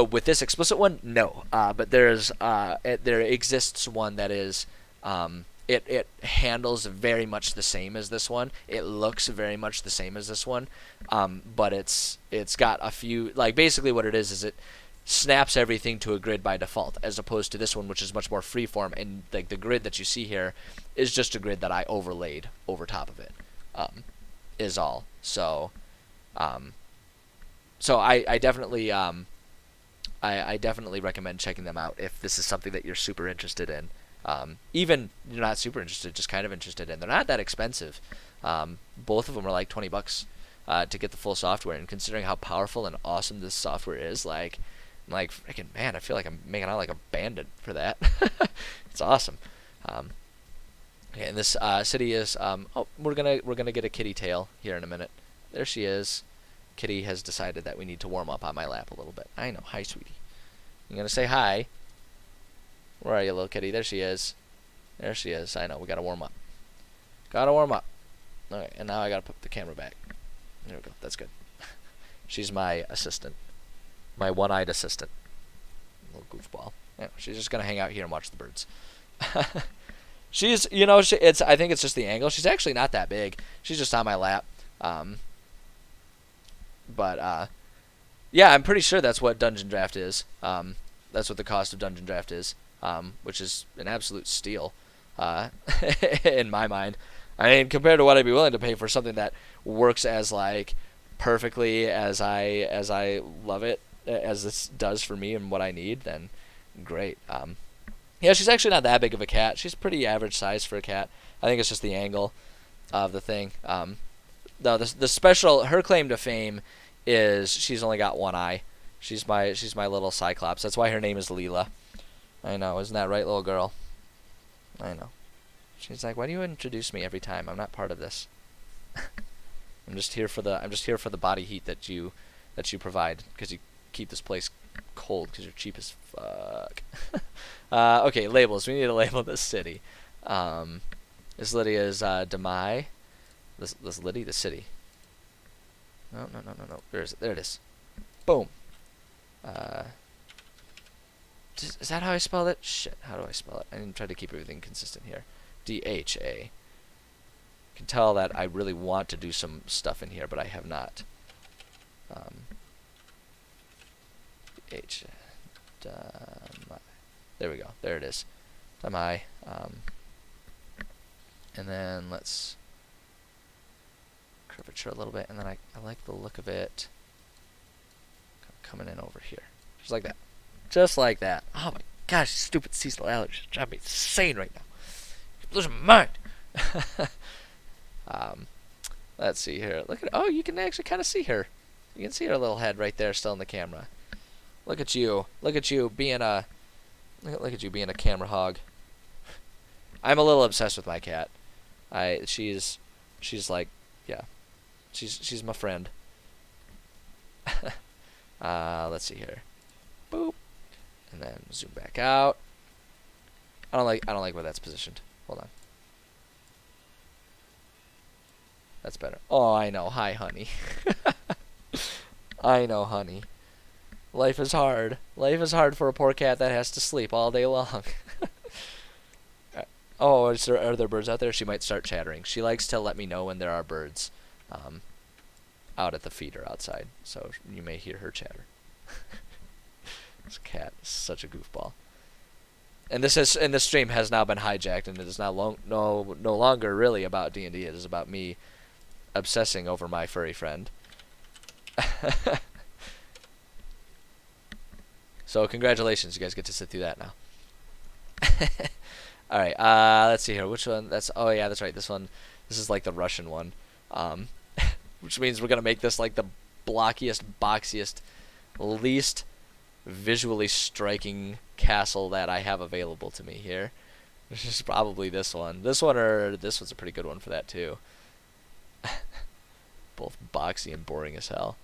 A: with this explicit one, no. But there exists one that is, it handles very much the same as this one. It looks very much the same as this one. But it's got a few, like basically what it is it snaps everything to a grid by default, as opposed to this one, which is much more freeform. And like the grid that you see here is just a grid that I overlaid over top of it, is all. So, I definitely, I definitely recommend checking them out if this is something that you're super interested in. Even you're not super interested, just kind of interested in. They're not that expensive. Both of them are like $20 to get the full software. And considering how powerful and awesome this software is, like freaking man, I feel like I'm making out like a bandit for that. It's awesome. Okay, and this city is. We're gonna get a kitty tail here in a minute. There she is. Kitty has decided that we need to warm up on my lap a little bit. I know. Hi, sweetie. You gonna say hi? Where are you, little kitty? There she is. There she is. I know. We gotta warm up. Gotta warm up. Alright, and now I gotta put the camera back. There we go. That's good. She's my assistant. My one-eyed assistant. Little goofball. Yeah, she's just gonna hang out here and watch the birds. She's, I think it's just the angle. She's actually not that big. She's just on my lap. But yeah, I'm pretty sure that's what Dungeon Draft is. That's what the cost of Dungeon Draft is, which is an absolute steal, in my mind. I mean, compared to what I'd be willing to pay for something that works as like perfectly as I love it, as this does for me and what I need, then great. Yeah, she's actually not that big of a cat. She's pretty average size for a cat. I think it's just the angle of the thing. No, the special her claim to fame is she's only got one eye. She's my little cyclops. That's why her name is Leela. I know, isn't that right, little girl? I know. She's like, why do you introduce me every time? I'm not part of this. I'm just here for the body heat that you provide because you keep this place cold because you're cheap as fuck. Okay, labels. We need to label this city. This Lydia is Demai. This Liddy, the city. No. There it is. Boom. Is that how I spelled it? Shit, how do I spell it? I didn't try to keep everything consistent here. DHA. You can tell that I really want to do some stuff in here, but I have not. H. There we go. There it is. Damai. And then let's curvature a little bit, and then I like the look of it coming in over here. Just like that. Just like that. Oh my gosh, stupid seasonal allergies drive me insane right now. I'm losing my mind. Let's see here. Look at, oh, you can actually kind of see her. You can see her little head right there still in the camera. Look at you. Look at you being a look at you being a camera hog. I'm a little obsessed with my cat. She's like, yeah. She's my friend. Let's see here. Boop. And then zoom back out. I don't like where that's positioned. Hold on. That's better. Oh, I know. Hi, honey. I know, honey. Life is hard. Life is hard for a poor cat that has to sleep all day long. Oh, are there birds out there? She might start chattering. She likes to let me know when there are birds out at the feeder outside. So you may hear her chatter. This cat is such a goofball. And this stream has now been hijacked, and it is now no longer really about D&D. It is about me obsessing over my furry friend. So congratulations, you guys get to sit through that now. All right, let's see here. Which one? Oh yeah, that's right. This is like the Russian one, which means we're gonna make this like the blockiest, boxiest, least visually striking castle that I have available to me here. Which is probably this one. This one or this one's a pretty good one for that too. Both boxy and boring as hell.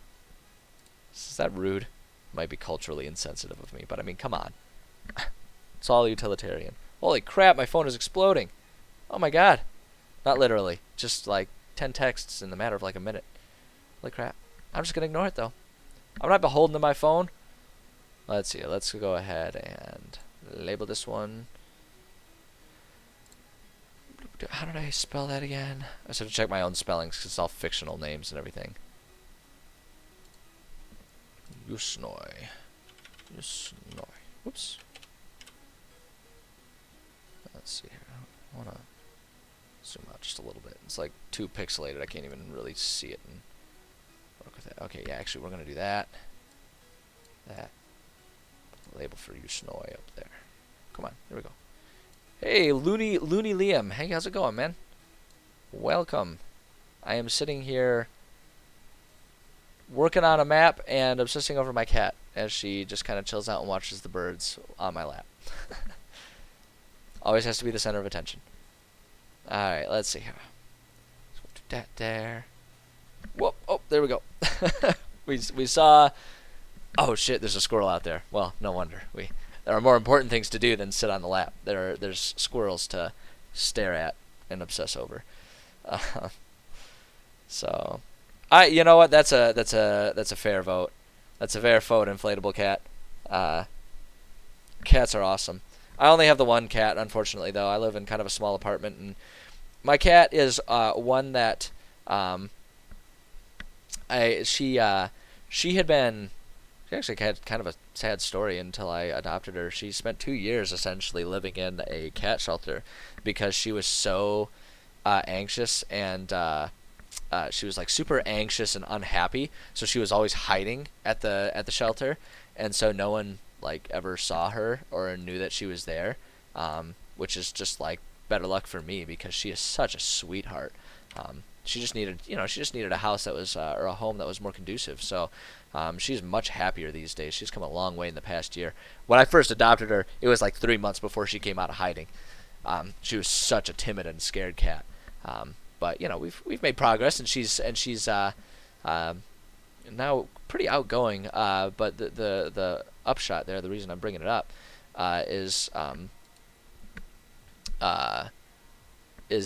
A: Is that rude? Might be culturally insensitive of me, but I mean, come on. It's all utilitarian. Holy crap, my phone is exploding. Oh my god. Not literally. Just like 10 texts in the matter of like a minute. Holy crap. I'm just going to ignore it though. I'm not beholden to my phone. Let's see. Let's go ahead and label this one. How did I spell that again? I just have to check my own spellings because it's all fictional names and everything. Yusnoi. Whoops. Let's see here. I want to zoom out just a little bit. It's like too pixelated. I can't even really see it and work with it. Okay, yeah, actually, we're going to do that. That. Label for Yusnoi up there. Come on, there we go. Hey, Looney Liam. Hey, how's it going, man? Welcome. I am sitting here working on a map and obsessing over my cat as she just kind of chills out and watches the birds on my lap. Always has to be the center of attention. Alright, let's see here. Let's do that there. Whoop, oh, there we go. we saw... Oh shit, there's a squirrel out there. Well, no wonder. There are more important things to do than sit on the lap. There's squirrels to stare at and obsess over. So... you know what? That's a fair vote. That's a fair vote, inflatable cat. Cats are awesome. I only have the one cat, unfortunately, though. I live in kind of a small apartment, and my cat is one that she actually had kind of a sad story until I adopted her. She spent 2 years essentially living in a cat shelter because she was so anxious and. She was like super anxious and unhappy, so she was always hiding at the shelter, and so no one like ever saw her or knew that she was there, which is just like better luck for me because she is such a sweetheart. She just needed, she just needed a house that was, or a home that was more conducive. So she's much happier these days. She's come a long way in the past year. When I first adopted her, it was like 3 months before she came out of hiding. She was such a timid and scared cat. But we've made progress, and she's now pretty outgoing. But the upshot there, the reason I'm bringing it up, is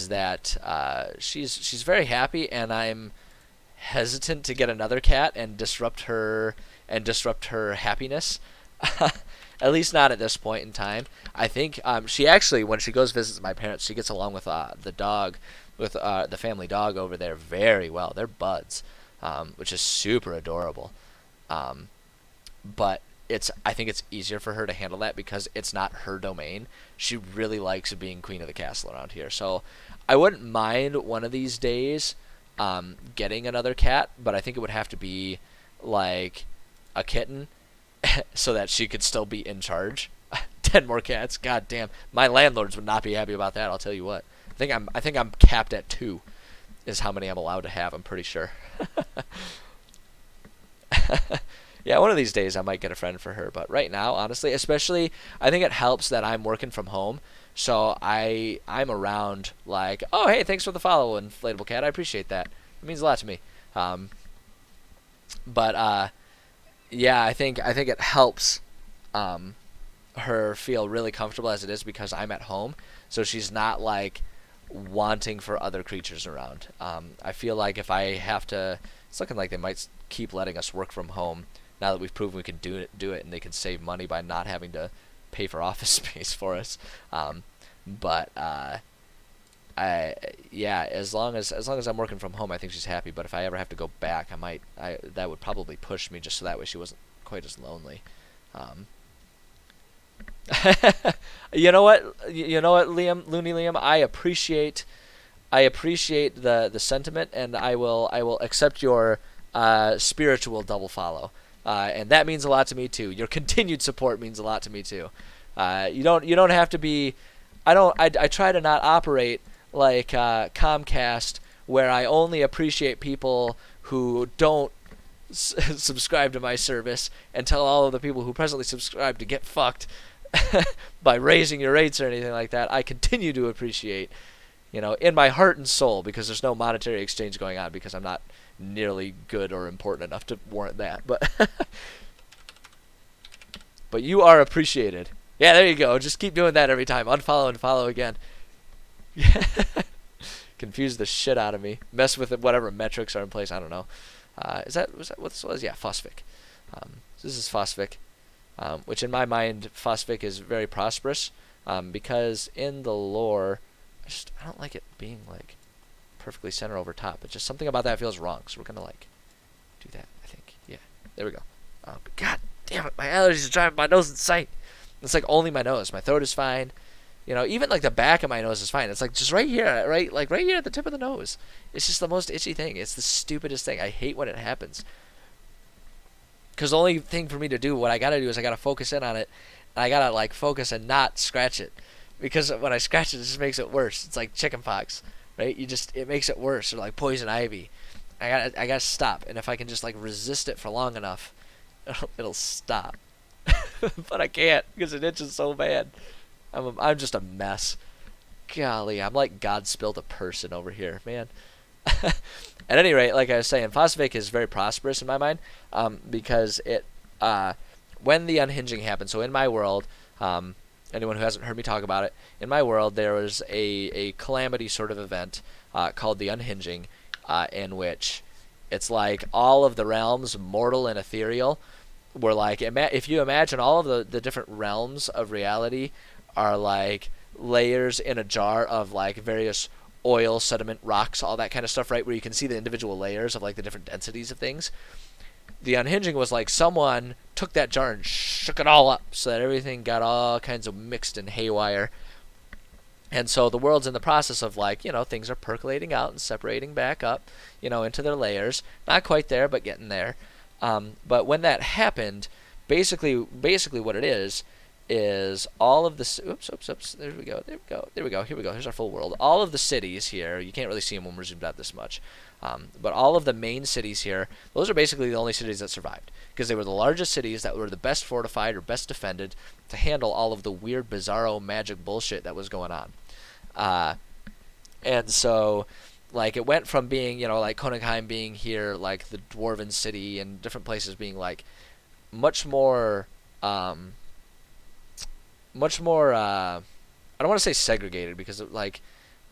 A: that she's very happy, and I'm hesitant to get another cat and disrupt her happiness. At least not at this point in time. I think she actually, when she goes visits my parents, she gets along with the dog, with the family dog over there very well. They're buds, which is super adorable. But I think it's easier for her to handle that because it's not her domain. She really likes being queen of the castle around here. So I wouldn't mind one of these days getting another cat, but I think it would have to be like a kitten so that she could still be in charge. 10 more cats, god damn. My landlords would not be happy about that, I'll tell you what. I think I'm capped at 2 is how many I'm allowed to have, I'm pretty sure. Yeah, one of these days I might get a friend for her, but right now, honestly, especially, I think it helps that I'm working from home, so I'm around like, oh, hey, thanks for the follow, Inflatable Cat, I appreciate that. It means a lot to me. Yeah, I think it helps her feel really comfortable as it is because I'm at home, so she's not like wanting for other creatures around. I feel like if I have to, it's looking like they might keep letting us work from home now that we've proven we can do it, and they can save money by not having to pay for office space for us. As long as I'm working from home, I think she's happy. But if I ever have to go back, that would probably push me just so that way she wasn't quite as lonely. You know what, Looney Liam, I appreciate the sentiment, and I will accept your spiritual double follow, and that means a lot to me too. Your continued support means a lot to me too. You don't have to be. I try to not operate like Comcast, where I only appreciate people who don't subscribe to my service, and tell all of the people who presently subscribe to get fucked by raising your rates or anything like that. I continue to appreciate, in my heart and soul, because there's no monetary exchange going on, because I'm not nearly good or important enough to warrant that. But you are appreciated. Yeah, there you go. Just keep doing that every time. Unfollow and follow again. Confuse the shit out of me. Mess with whatever metrics are in place. I don't know. Was that what this was? Yeah, Fosfic. This is Fosfic, which in my mind, Fosfic is very prosperous, because in the lore, I don't like it being like perfectly center over top. It's just something about that feels wrong. So we're gonna like do that. I think. Yeah. There we go. God damn it! My allergies are driving my nose insane. It's like only my nose. My throat is fine. Even like the back of my nose is fine. It's like just right here, right here at the tip of the nose. It's just the most itchy thing. It's the stupidest thing. I hate when it happens. Because the only thing for me to do, what I gotta do is I gotta focus in on it, and I gotta like focus and not scratch it. Because when I scratch it, it just makes it worse. It's like chickenpox, right? It makes it worse, or like poison ivy. I gotta stop, and if I can just like resist it for long enough, it'll stop. But I can't because it itches so bad. I'm just a mess. Golly, I'm like God spilled a person over here, man. At any rate, like I was saying, Fosfic is very prosperous in my mind, because when the unhinging happened. So in my world, anyone who hasn't heard me talk about it, in my world there was a calamity sort of event called the unhinging, in which it's like all of the realms, mortal and ethereal, were like, if you imagine all of the different realms of reality are like layers in a jar of like various oil, sediment, rocks, all that kind of stuff, right? Where you can see the individual layers of like the different densities of things. The unhinging was like someone took that jar and shook it all up so that everything got all kinds of mixed and haywire. And so the world's in the process of like, things are percolating out and separating back up, into their layers. Not quite there, but getting there. But when that happened, basically what it is is all of the oops. There we go. Here we go. Here's our full world. All of the cities here. You can't really see them when we're zoomed out this much, but all of the main cities here. Those are basically the only cities that survived because they were the largest cities that were the best fortified or best defended to handle all of the weird, bizarro magic bullshit that was going on. And so, like, it went from being, like Konigheim being here, like the Dwarven city, and different places being like much more. I don't want to say segregated because like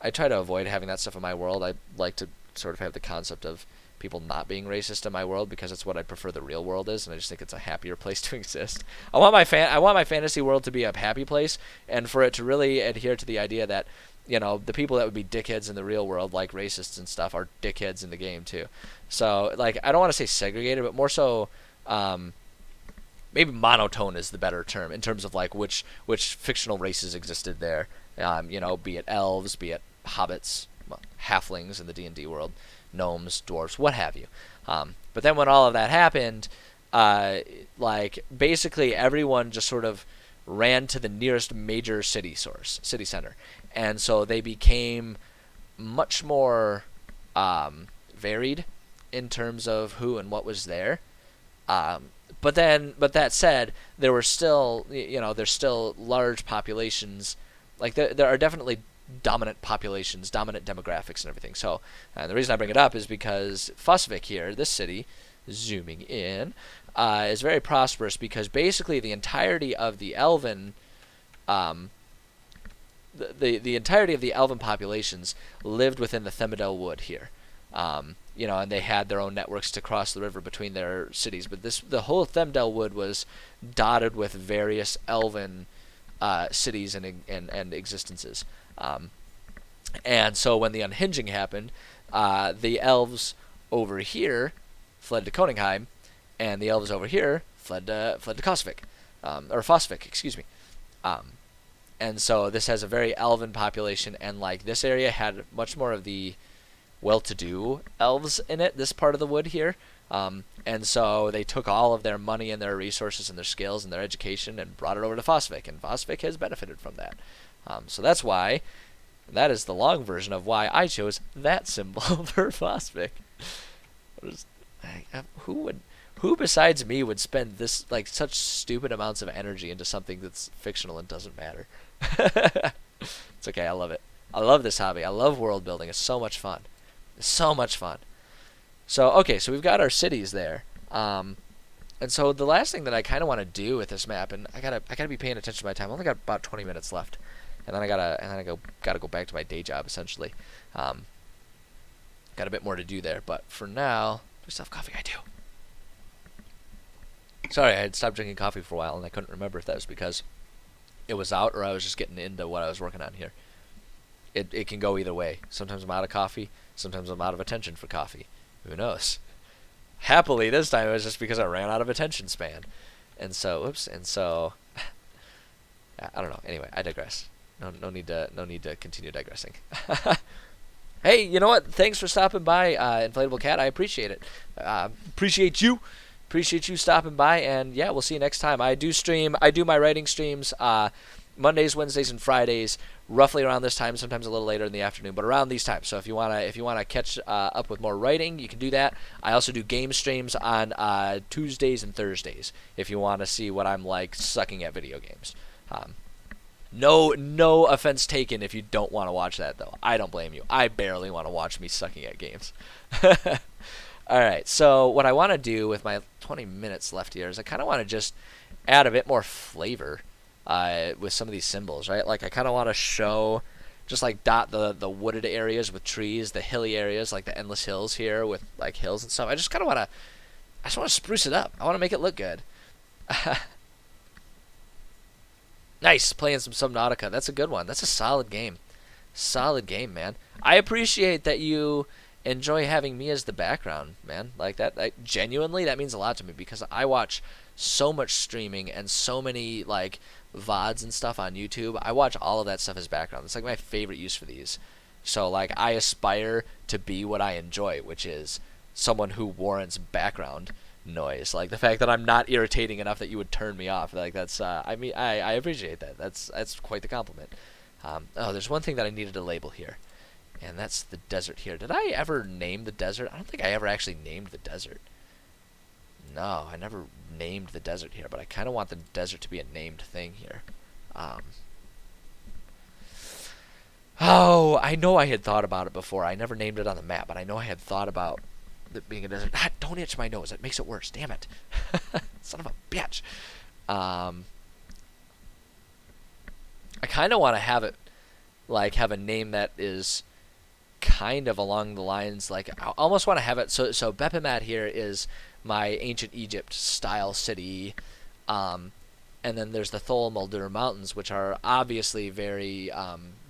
A: I try to avoid having that stuff in my world. I like to sort of have the concept of people not being racist in my world because it's what I prefer the real world is, and I just think it's a happier place to exist. I want my fantasy world to be a happy place, and for it to really adhere to the idea that the people that would be dickheads in the real world, like racists and stuff, are dickheads in the game too. So like I don't want to say segregated, but more so. Maybe monotone is the better term in terms of like which fictional races existed there. Be it elves, be it hobbits, well, halflings in the D&D world, gnomes, dwarves, what have you. But then when all of that happened, like basically everyone just sort of ran to the nearest major city center, and so they became much more varied in terms of who and what was there. But that said, there were still, there's still large populations. Like there are definitely dominant populations, dominant demographics, and everything. So the reason I bring it up is because Fusvik here, this city, zooming in, is very prosperous because basically the entirety of the elven, the entirety of the elven populations lived within the Themidel Wood here. And they had their own networks to cross the river between their cities. But the whole Themdel Wood was dotted with various elven cities and existences. And so when the unhinging happened, the elves over here fled to Konigheim, and the elves over here fled to Kosvik, or Fosvik, excuse me. And so this has a very elven population, and like this area had much more of the well-to-do elves in it, this part of the wood here, and so they took all of their money and their resources and their skills and their education and brought it over to Fosvik, and Fosvik has benefited from that. So that's why, that is the long version of why I chose that symbol for Fosvik. Who besides me would spend this like such stupid amounts of energy into something that's fictional and doesn't matter? It's okay, I love it. I love this hobby. I love world building. It's so much fun. So much fun. So okay, so we've got our cities there, and so the last thing that I kind of want to do with this map, and I gotta be paying attention to my time. I only got about 20 minutes left, and then I gotta go back to my day job essentially. Got a bit more to do there, but for now, do I still have coffee? I do. Sorry, I had stopped drinking coffee for a while, and I couldn't remember if that was because it was out or I was just getting into what I was working on here. It can go either way. Sometimes I'm out of coffee. Sometimes I'm out of attention for coffee. Who knows? Happily, this time it was just because I ran out of attention span. And so, I don't know. Anyway, I digress. No need to continue digressing. Hey, you know what? Thanks for stopping by, Inflatable Cat. I appreciate it. Appreciate you stopping by, and yeah, we'll see you next time. I do my writing streams Mondays, Wednesdays, and Fridays, roughly around this time, sometimes a little later in the afternoon, but around these times. So if you wanna catch up with more writing, you can do that. I also do game streams on Tuesdays and Thursdays if you want to see what I'm like sucking at video games. No offense taken if you don't want to watch that, though. I don't blame you. I barely want to watch me sucking at games. All right, so what I want to do with my 20 minutes left here is I kind of want to just add a bit more flavor with some of these symbols, right? Like I kind of want to show, just like dot the wooded areas with trees, the hilly areas like the endless hills here with like hills and stuff. I just want to spruce it up. I want to make it look good. Nice, playing some Subnautica. That's a good one. That's a solid game. Solid game, man. I appreciate that you enjoy having me as the background, man. Like that genuinely, that means a lot to me because I watch so much streaming and so many like VODs and stuff on YouTube. I watch all of that stuff as background. It's like my favorite use for these. So like I aspire to be what I enjoy, which is someone who warrants background noise. Like the fact that I'm not irritating enough that you would turn me off. Like that's I mean I appreciate that. That's quite the compliment. Oh, there's one thing that I needed to label here, and that's the desert here. Did I ever name the desert? I don't think I ever actually named the desert. No, I never named the desert here, but I kind of want the desert to be a named thing here. Oh, I know I had thought about it before. I never named it on the map, but I know I had thought about it being a desert. Ah, don't itch my nose. It makes it worse. Damn it. Son of a bitch. I kind of want to have it, like, have a name that is kind of along the lines, like, I almost want to have it, so Bepimat here is my ancient Egypt style city, and then there's the Thol Muldur Mountains, which are obviously very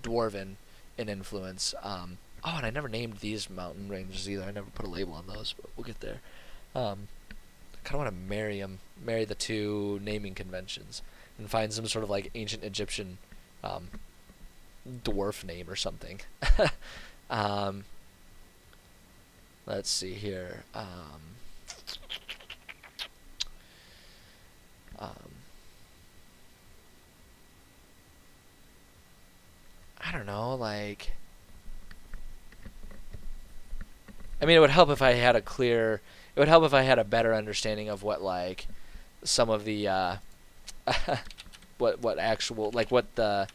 A: dwarven in influence. Oh, and I never named these mountain ranges either. I never put a label on those, but we'll get there. I kind of want to marry the two naming conventions and find some sort of like ancient Egyptian dwarf name or something. Let's see here. I don't know, like, I mean, it would help if I had a clear, it would help if I had a better understanding of what, like, some of the, what actual, like, what the,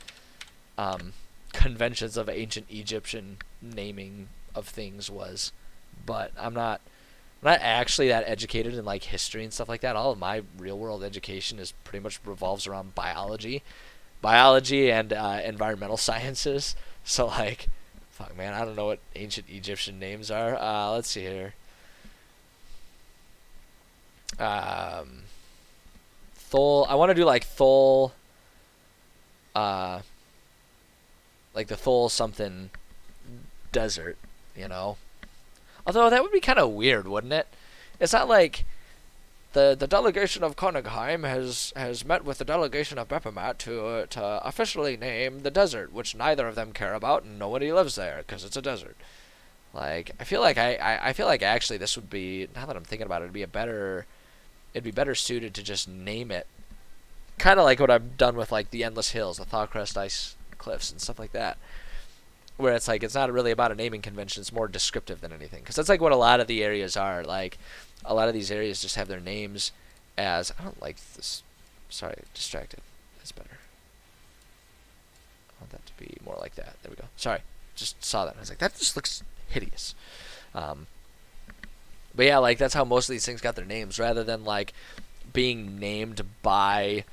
A: conventions of ancient Egyptian naming of things was. But I'm not actually that educated in, like, history and stuff like that. All of my real-world education is pretty much revolves around biology and environmental sciences. So, like, fuck, man, I don't know what ancient Egyptian names are. Let's see here. Thol. I want to do like Thol. Like the Thol something desert, you know. Although that would be kind of weird, wouldn't it? It's not like the delegation of Konigheim has met with the delegation of Bepimat to officially name the desert, which neither of them care about, and nobody lives there because it's a desert. Like, I feel like I feel like actually this would be, now that I'm thinking about it, it'd be better suited to just name it, kind of like what I've done with like the Endless Hills, the Thawcrest Ice Cliffs, and stuff like that, where it's like it's not really about a naming convention; it's more descriptive than anything. Because that's like what a lot of the areas are. Like, a lot of these areas just have their names as, I don't like this. Sorry, distracted. That's better. I want that to be more like that. There we go. Sorry, just saw that. I was like, that just looks hideous. But yeah, like that's how most of these things got their names, rather than like being named by,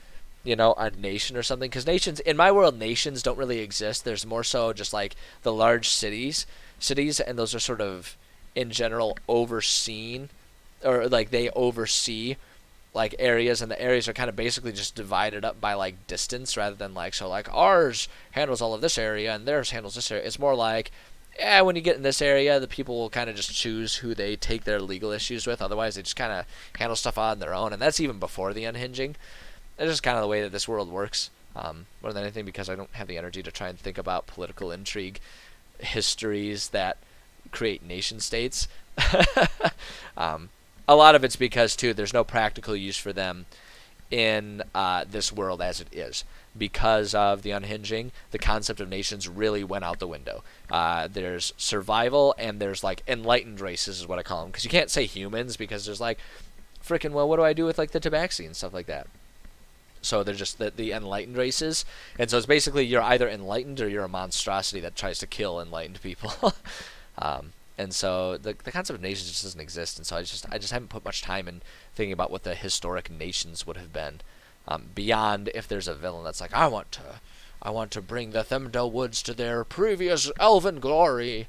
A: you know, a nation or something. Because nations, in my world, nations don't really exist. There's more so just like the large cities, and those are sort of in general overseen, or like they oversee like areas, and the areas are kind of basically just divided up by like distance, rather than like, so like ours handles all of this area and theirs handles this area. It's more like, yeah, when you get in this area, the people will kind of just choose who they take their legal issues with. Otherwise, they just kind of handle stuff on their own, and that's even before the unhinging. It's just kind of the way that this world works, more than anything, because I don't have the energy to try and think about political intrigue, histories that create nation states. A lot of it's because, too, there's no practical use for them in this world as it is. Because of the unhinging, the concept of nations really went out the window. There's survival, and there's like enlightened races is what I call them. Because you can't say humans, because there's like, freaking, well, what do I do with like the Tabaxi and stuff like that? So they're just the enlightened races. And so it's basically you're either enlightened or you're a monstrosity that tries to kill enlightened people. And so the concept of nations just doesn't exist. And so I just haven't put much time in thinking about what the historic nations would have been. Beyond if there's a villain that's like, I want to bring the Themdo Woods to their previous elven glory,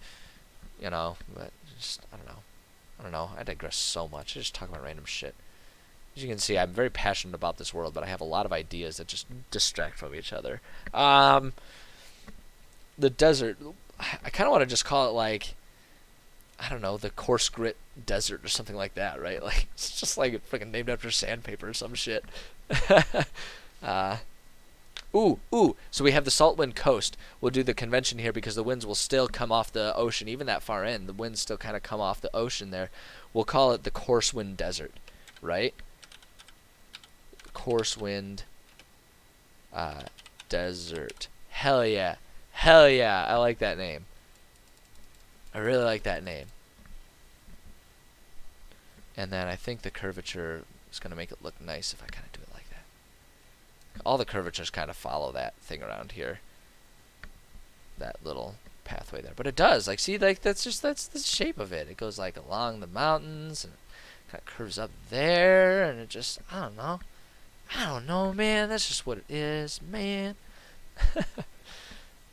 A: you know. But just I don't know. I digress so much. I just talk about random shit. As you can see, I'm very passionate about this world, but I have a lot of ideas that just distract from each other. The desert, I kind of want to just call it like, I don't know, the Coarse Grit Desert or something like that, right? Like, it's just like freaking named after sandpaper or some shit. So we have the Saltwind Coast. We'll do the convention here because the winds will still come off the ocean, even that far in. The winds still kind of come off the ocean there. We'll call it the Coarse Wind Desert. right? Coarse wind desert. Hell yeah. Hell yeah. I like that name. I really like that name. And then I think the curvature is going to make it look nice if I kind of do it like that. All the curvatures kind of follow that thing around here. That little pathway there. But it does. Like, see, like, that's the shape of it. It goes, like, along the mountains and kind of curves up there. And it just, I don't know. I don't know, man. That's just what it is, man.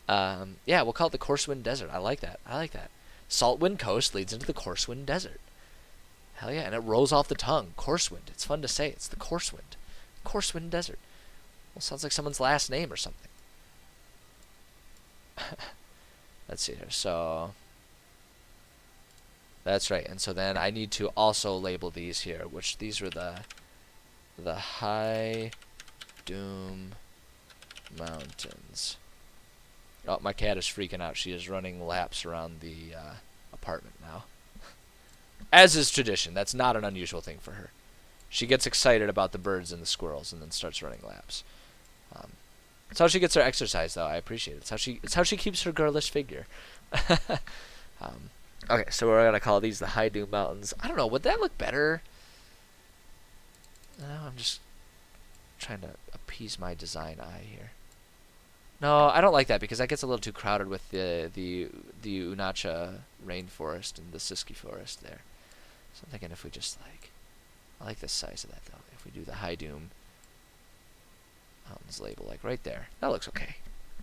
A: Yeah, we'll call it the Coarsewind Desert. I like that. I like that. Saltwind Coast leads into the Coarsewind Desert. Hell yeah, and it rolls off the tongue. Coarsewind. It's fun to say. It's the Coarsewind. Coarsewind Desert. Well, sounds like someone's last name or something. Let's see here. So that's right. And so then I need to also label these here, which these were the High Doom Mountains. Oh, my cat is freaking out. She is running laps around the apartment now. As is tradition. That's not an unusual thing for her. She gets excited about the birds and the squirrels and then starts running laps. It's how she gets her exercise, though. I appreciate it. It's how she keeps her girlish figure. Okay, so we're gonna call these the High Doom Mountains. I don't know. Would that look better? No, I'm just trying to appease my design eye here. No, I don't like that because that gets a little too crowded with the Unacha rainforest and the Siski forest there. So I'm thinking if we just like, I like the size of that though. If we do the High Doom Mountains label like right there, that looks okay.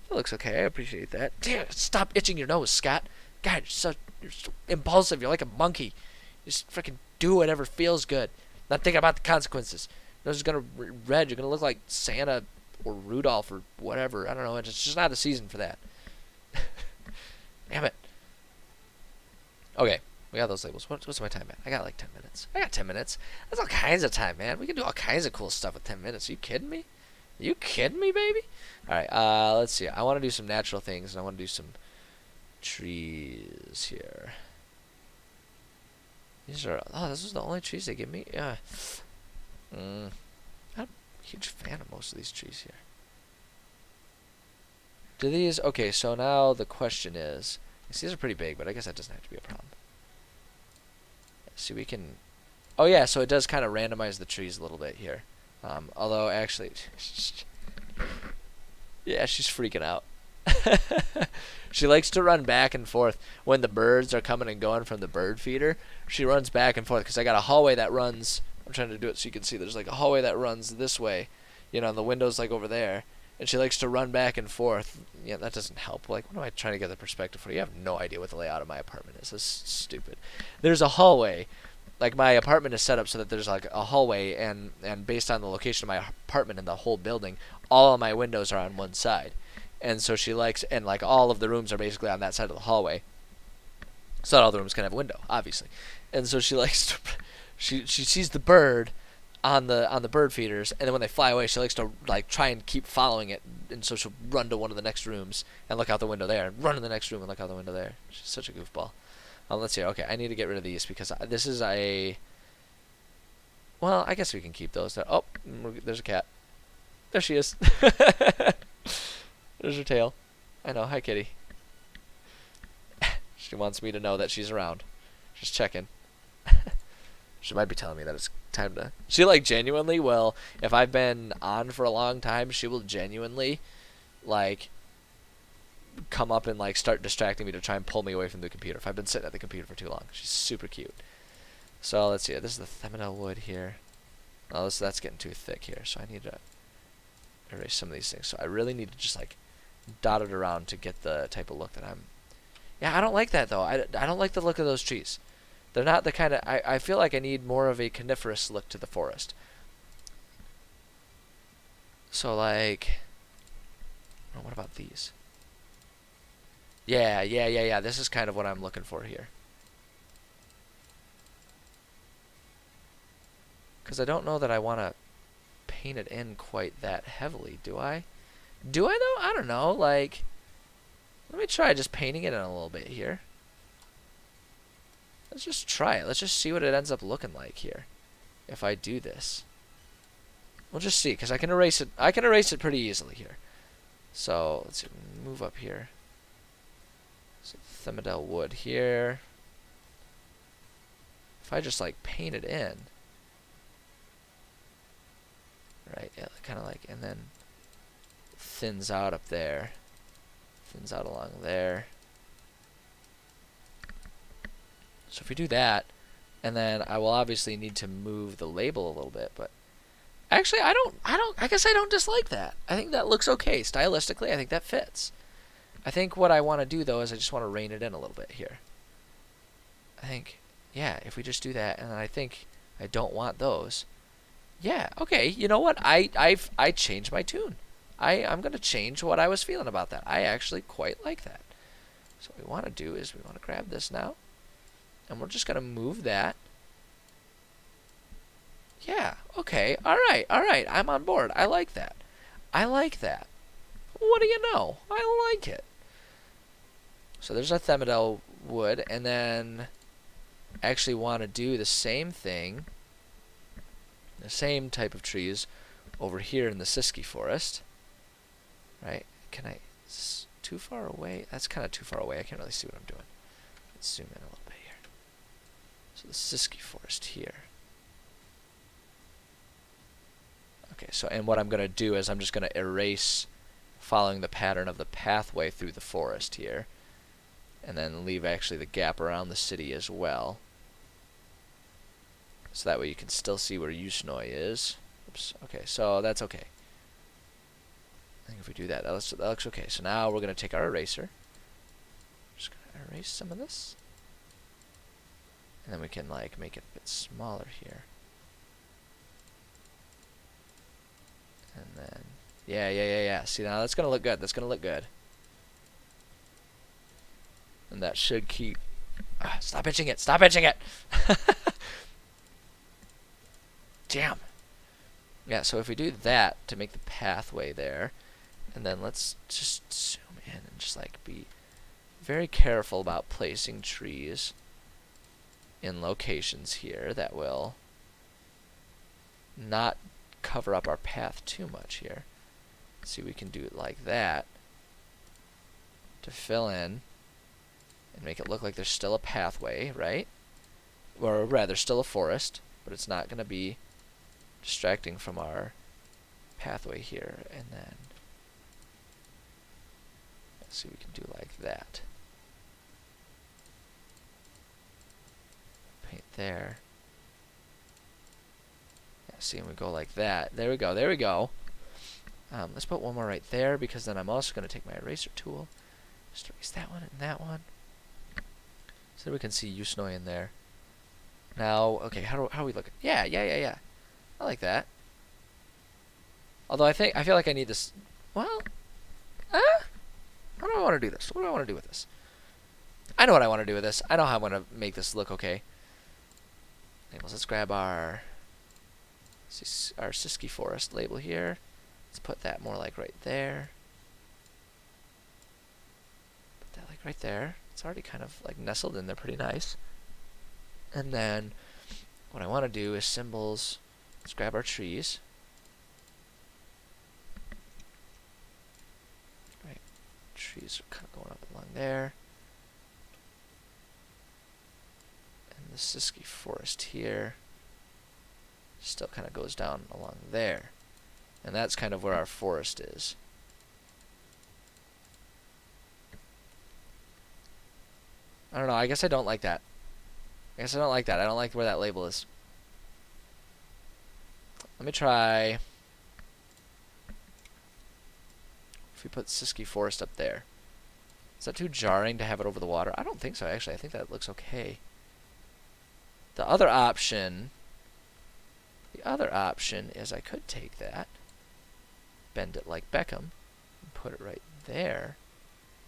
A: That looks okay. I appreciate that. Damn it, stop itching your nose, Scott. God, you're so impulsive. You're like a monkey. You just freaking do whatever feels good. Not thinking about the consequences. Your nose is gonna red. You're gonna look like Santa or Rudolph or whatever. I don't know. It's just not the season for that. Damn it. Okay, we got those labels. What's my time at? I got like 10 minutes. I got 10 minutes. That's all kinds of time, man. We can do all kinds of cool stuff with 10 minutes. Are you kidding me? Are you kidding me, baby? All right, let's see. I want to do some natural things, and I want to do some trees here. These are... Oh, this is the only trees they give me? Yeah. I'm not a huge fan of most of these trees here. Do these... Okay, so now the question is... These are pretty big, but I guess that doesn't have to be a problem. See, we can... Oh, yeah, so it does kind of randomize the trees a little bit here. Although, actually... Yeah, she's freaking out. She likes to run back and forth when the birds are coming and going from the bird feeder. She runs back and forth because I got a hallway that runs... I'm trying to do it so you can see. There's like a hallway that runs this way. You know, and the window's like over there. And she likes to run back and forth. Yeah, that doesn't help. Like, what am I trying to get the perspective for? You have no idea what the layout of my apartment is. This is stupid. There's a hallway. Like, my apartment is set up so that there's like a hallway, and based on the location of my apartment and the whole building, all of my windows are on one side. And so she likes, and like all of the rooms are basically on that side of the hallway. So not all the rooms can have a window, obviously. And so she likes to, she sees the bird on the bird feeders, and then when they fly away, she likes to like try and keep following it, and so she'll run to one of the next rooms and look out the window there, and run to the next room and look out the window there. She's such a goofball. Let's see. Okay, I need to get rid of these because this is a... Well, I guess we can keep those there. Oh, there's a cat. There she is. There's her tail. I know. Hi, kitty. She wants me to know that she's around. Just checking. She might be telling me that it's time to... She, like, genuinely will... If I've been on for a long time, she will genuinely, like... come up and like start distracting me to try and pull me away from the computer if I've been sitting at the computer for too long. She's super cute. So let's see. This is the Theminal wood here. Oh, that's getting too thick here, so I need to erase some of these things. So I really need to just like dot it around to get the type of look that I'm... Yeah, I don't like that though. I don't like the look of those trees. They're not the kind of... I feel like I need more of a coniferous look to the forest. So like... Oh, what about these? Yeah. This is kind of what I'm looking for here. Because I don't know that I want to paint it in quite that heavily, do I? Do I, though? I don't know. Like, let me try just painting it in a little bit here. Let's just try it. Let's just see what it ends up looking like here. if I do this. We'll just see, because I can erase it. I can erase it pretty easily here. So let's see, move up here. So Thimmerdale wood here. If I just like paint it in, right? Yeah, kind of like, and then thins out up there, thins out along there. So if we do that, and then I will obviously need to move the label a little bit, but actually I guess I don't dislike that. I think that looks okay stylistically. I think that fits. I think what I want to do though is I just want to rein it in a little bit here. I think, yeah, if we just do that, and then I think I don't want those. Yeah, okay, you know what? I changed my tune. I'm gonna change what I was feeling about that. I actually quite like that. So what we want to do is we want to grab this now, and we're just gonna move that. Yeah, okay, alright, I'm on board. I like that. I like that. What do you know? I like it. So there's our Thimmerdale wood, and then I actually want to do the same thing, the same type of trees over here in the Siskey forest. Right? Can I... It's too far away? That's kind of too far away. I can't really see what I'm doing. Let's zoom in a little bit here. So the Siskey forest here. Okay, so and what I'm going to do is I'm just going to erase following the pattern of the pathway through the forest here. And then leave actually the gap around the city as well. So that way you can still see where Yusnoi is. Oops, okay, so that's okay. I think if we do that, that looks okay. So now we're going to take our eraser. Just going to erase some of this. And then we can like make it a bit smaller here. And then, yeah. See, now that's going to look good. That's going to look good. And that should keep... stop itching it! Stop itching it! Damn. Yeah, so if we do that to make the pathway there, and then let's just zoom in and just like be very careful about placing trees in locations here that will not cover up our path too much here. See, we can do it like that to fill in and make it look like there's still a pathway, right? Or rather, still a forest, but it's not going to be distracting from our pathway here. And then, let's see, we can do like that. Paint there. Yeah, see, and we go like that. There we go, there we go. Let's put one more right there, because then I'm also going to take my eraser tool. Just erase that one and that one. So we can see Yusnoi in there. Now, okay, how are we looking? Yeah. I like that. Although I feel like I need this. Well, how do I want to do this? What do I want to do with this? I know what I want to do with this. I know how I'm going to make this look okay. Anyways, let's grab our Siskey Forest label here. Let's put that more like right there. Put that like right there. It's already kind of like nestled in there pretty nice. And then what I want to do is symbols. Let's grab our trees. Right. Trees are kind of going up along there. And the Siskey Forest here still kind of goes down along there. And that's kind of where our forest is. I don't know, I guess I don't like that. I don't like where that label is. Let me try... If we put Siskey Forest up there. Is that too jarring to have it over the water? I don't think so, actually. I think that looks okay. The other option is I could take that, bend it like Beckham, and put it right there.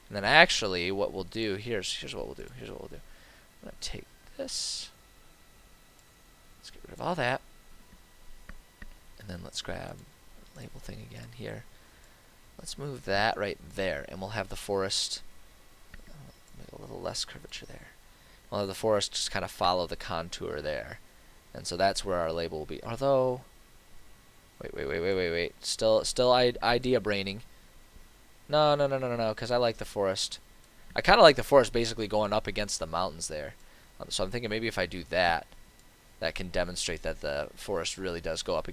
A: And then actually what we'll do, here's what we'll do. I'm going to take this. Let's get rid of all that. And then let's grab the label thing again here. Let's move that right there, and we'll have the forest, make a little less curvature there. We'll have the forest just kind of follow the contour there. And so that's where our label will be. Although, wait. Still idea braining. No, because I like the forest. I kind of like the forest basically going up against the mountains there. So I'm thinking maybe if I do that, that can demonstrate that the forest really does go up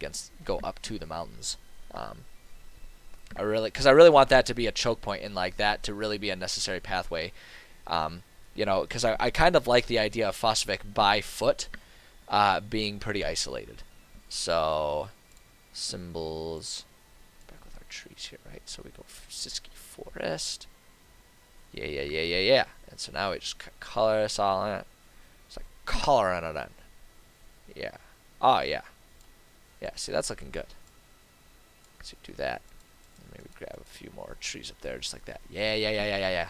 A: to the mountains. Because I really want that to be a choke point, and like that to really be a necessary pathway. Because I kind of like the idea of Fosvik by foot being pretty isolated. So symbols, back with our trees here, right? So we go Siski Forest. Yeah. And so now we just color this all in. It's like coloring it in. Yeah. Oh, yeah. Yeah, see, that's looking good. So do that. And maybe grab a few more trees up there, just like that. Yeah.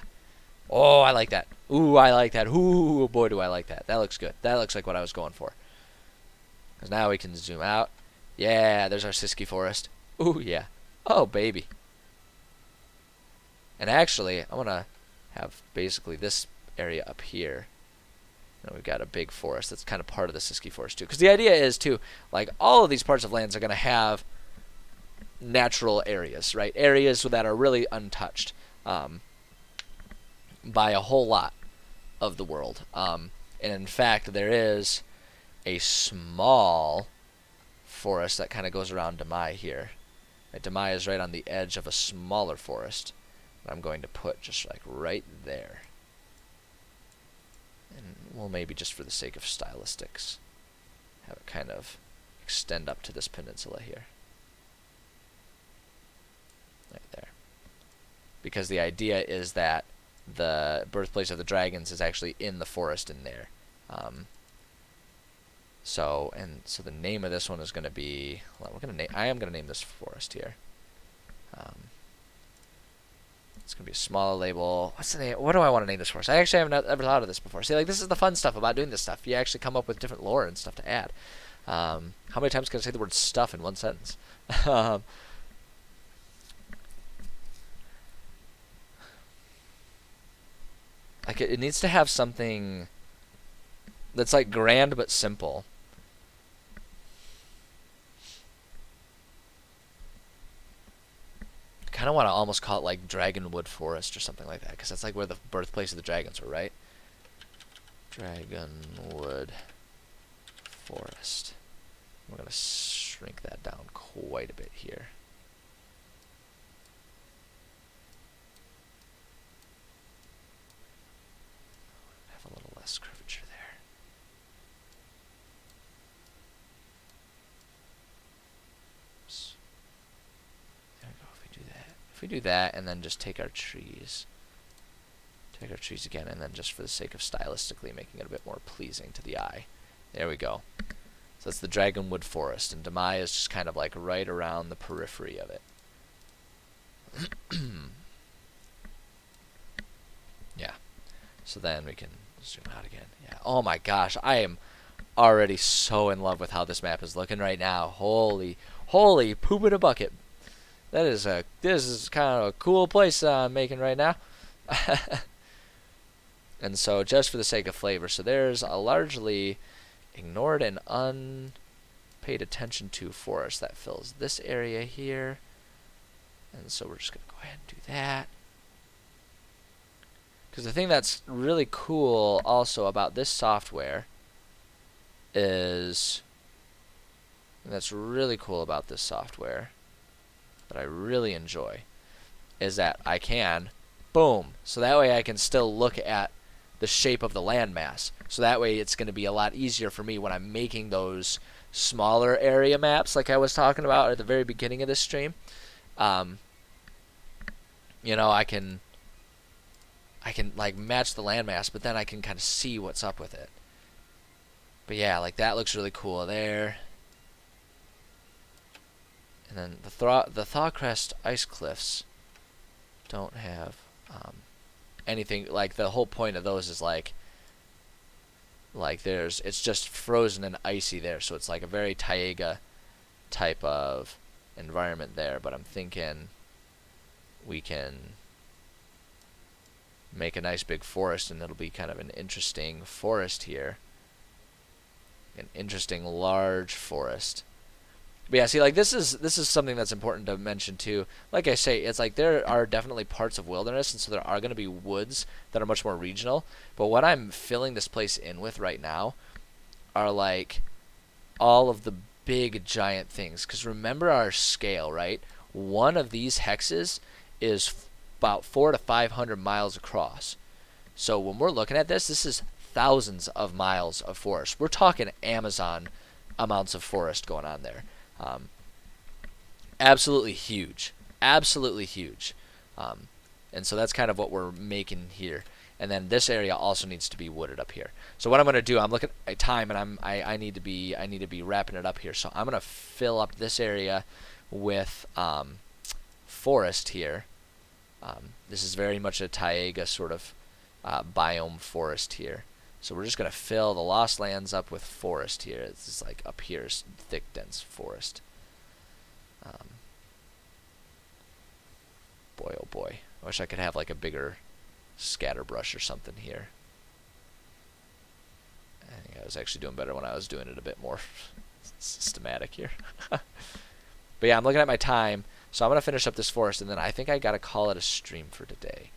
A: Oh, I like that. Ooh, I like that. Ooh, boy, do I like that. That looks good. That looks like what I was going for. Because now we can zoom out. Yeah, there's our Siski Forest. Ooh, yeah. Oh, baby. And actually, I want to have basically this area up here. We've got a big forest that's kind of part of the Siski Forest too. Because the idea is too, like all of these parts of lands are going to have natural areas, right? Areas that are really untouched by a whole lot of the world. And in fact, there is a small forest that kind of goes around Damai here. Damai is right on the edge of a smaller forest. I'm going to put just like right there. And we'll maybe just for the sake of stylistics have it kind of extend up to this peninsula here. Right there. Because the idea is that the birthplace of the dragons is actually in the forest in there. So the name of this one is going to be, well, I am going to name this forest here. It's going to be a smaller label. What's the name? What do I want to name this forest? I actually haven't ever thought of this before. See, like, this is the fun stuff about doing this stuff. You actually come up with different lore and stuff to add. How many times can I say the word stuff in one sentence? Like, it needs to have something that's, like, grand but simple. I kind of want to almost call it like Dragonwood Forest or something like that, because that's like where the birthplace of the dragons were, right? Dragonwood Forest. We're going to shrink that down quite a bit here. Have a little less curvature there. If we do that and then just take our trees again, and then just for the sake of stylistically making it a bit more pleasing to the eye. There we go. So that's the Dragonwood Forest, and Damai is just kind of like right around the periphery of it. Yeah. So then we can zoom out again. Yeah. Oh my gosh, I am already so in love with how this map is looking right now. Holy poop in a bucket. This is kind of a cool place I'm making right now. And so just for the sake of flavor, so there's a largely ignored and unpaid attention to forest that fills this area here. And so we're just going to go ahead and do that. Because the thing that's really cool also about this software is, that I really enjoy, is that I can, boom, so that way I can still look at the shape of the landmass. So that way it's going to be a lot easier for me when I'm making those smaller area maps like I was talking about at the very beginning of this stream. You know, I can like match the landmass, but then I can kind of see what's up with it. But yeah, like that looks really cool there. And then the Thawcrest Ice Cliffs don't have anything, like the whole point of those is like it's just frozen and icy there, so it's like a very taiga type of environment there. But I'm thinking we can make a nice big forest, and it'll be kind of an interesting forest here. An interesting large forest. But yeah, see, like this is something that's important to mention too. Like I say, it's like there are definitely parts of wilderness, and so there are going to be woods that are much more regional. But what I'm filling this place in with right now are like all of the big giant things. Because remember our scale, right? One of these hexes is about 400 to 500 miles across. So when we're looking at this, this is thousands of miles of forest. We're talking Amazon amounts of forest going on there. Um, Absolutely huge, absolutely huge, and so that's kind of what we're making here. And then this area also needs to be wooded up here. So what I'm going to do, I'm looking at time, and I need to be wrapping it up here. So I'm going to fill up this area with forest here. This is very much a taiga sort of biome forest here. So we're just going to fill the Lost Lands up with forest here. It's just like up here is thick, dense forest. Boy, oh boy. I wish I could have like a bigger scatterbrush or something here. I think I was actually doing better when I was doing it a bit more systematic here. But yeah, I'm looking at my time. So I'm going to finish up this forest, and then I think I got to call it a stream for today.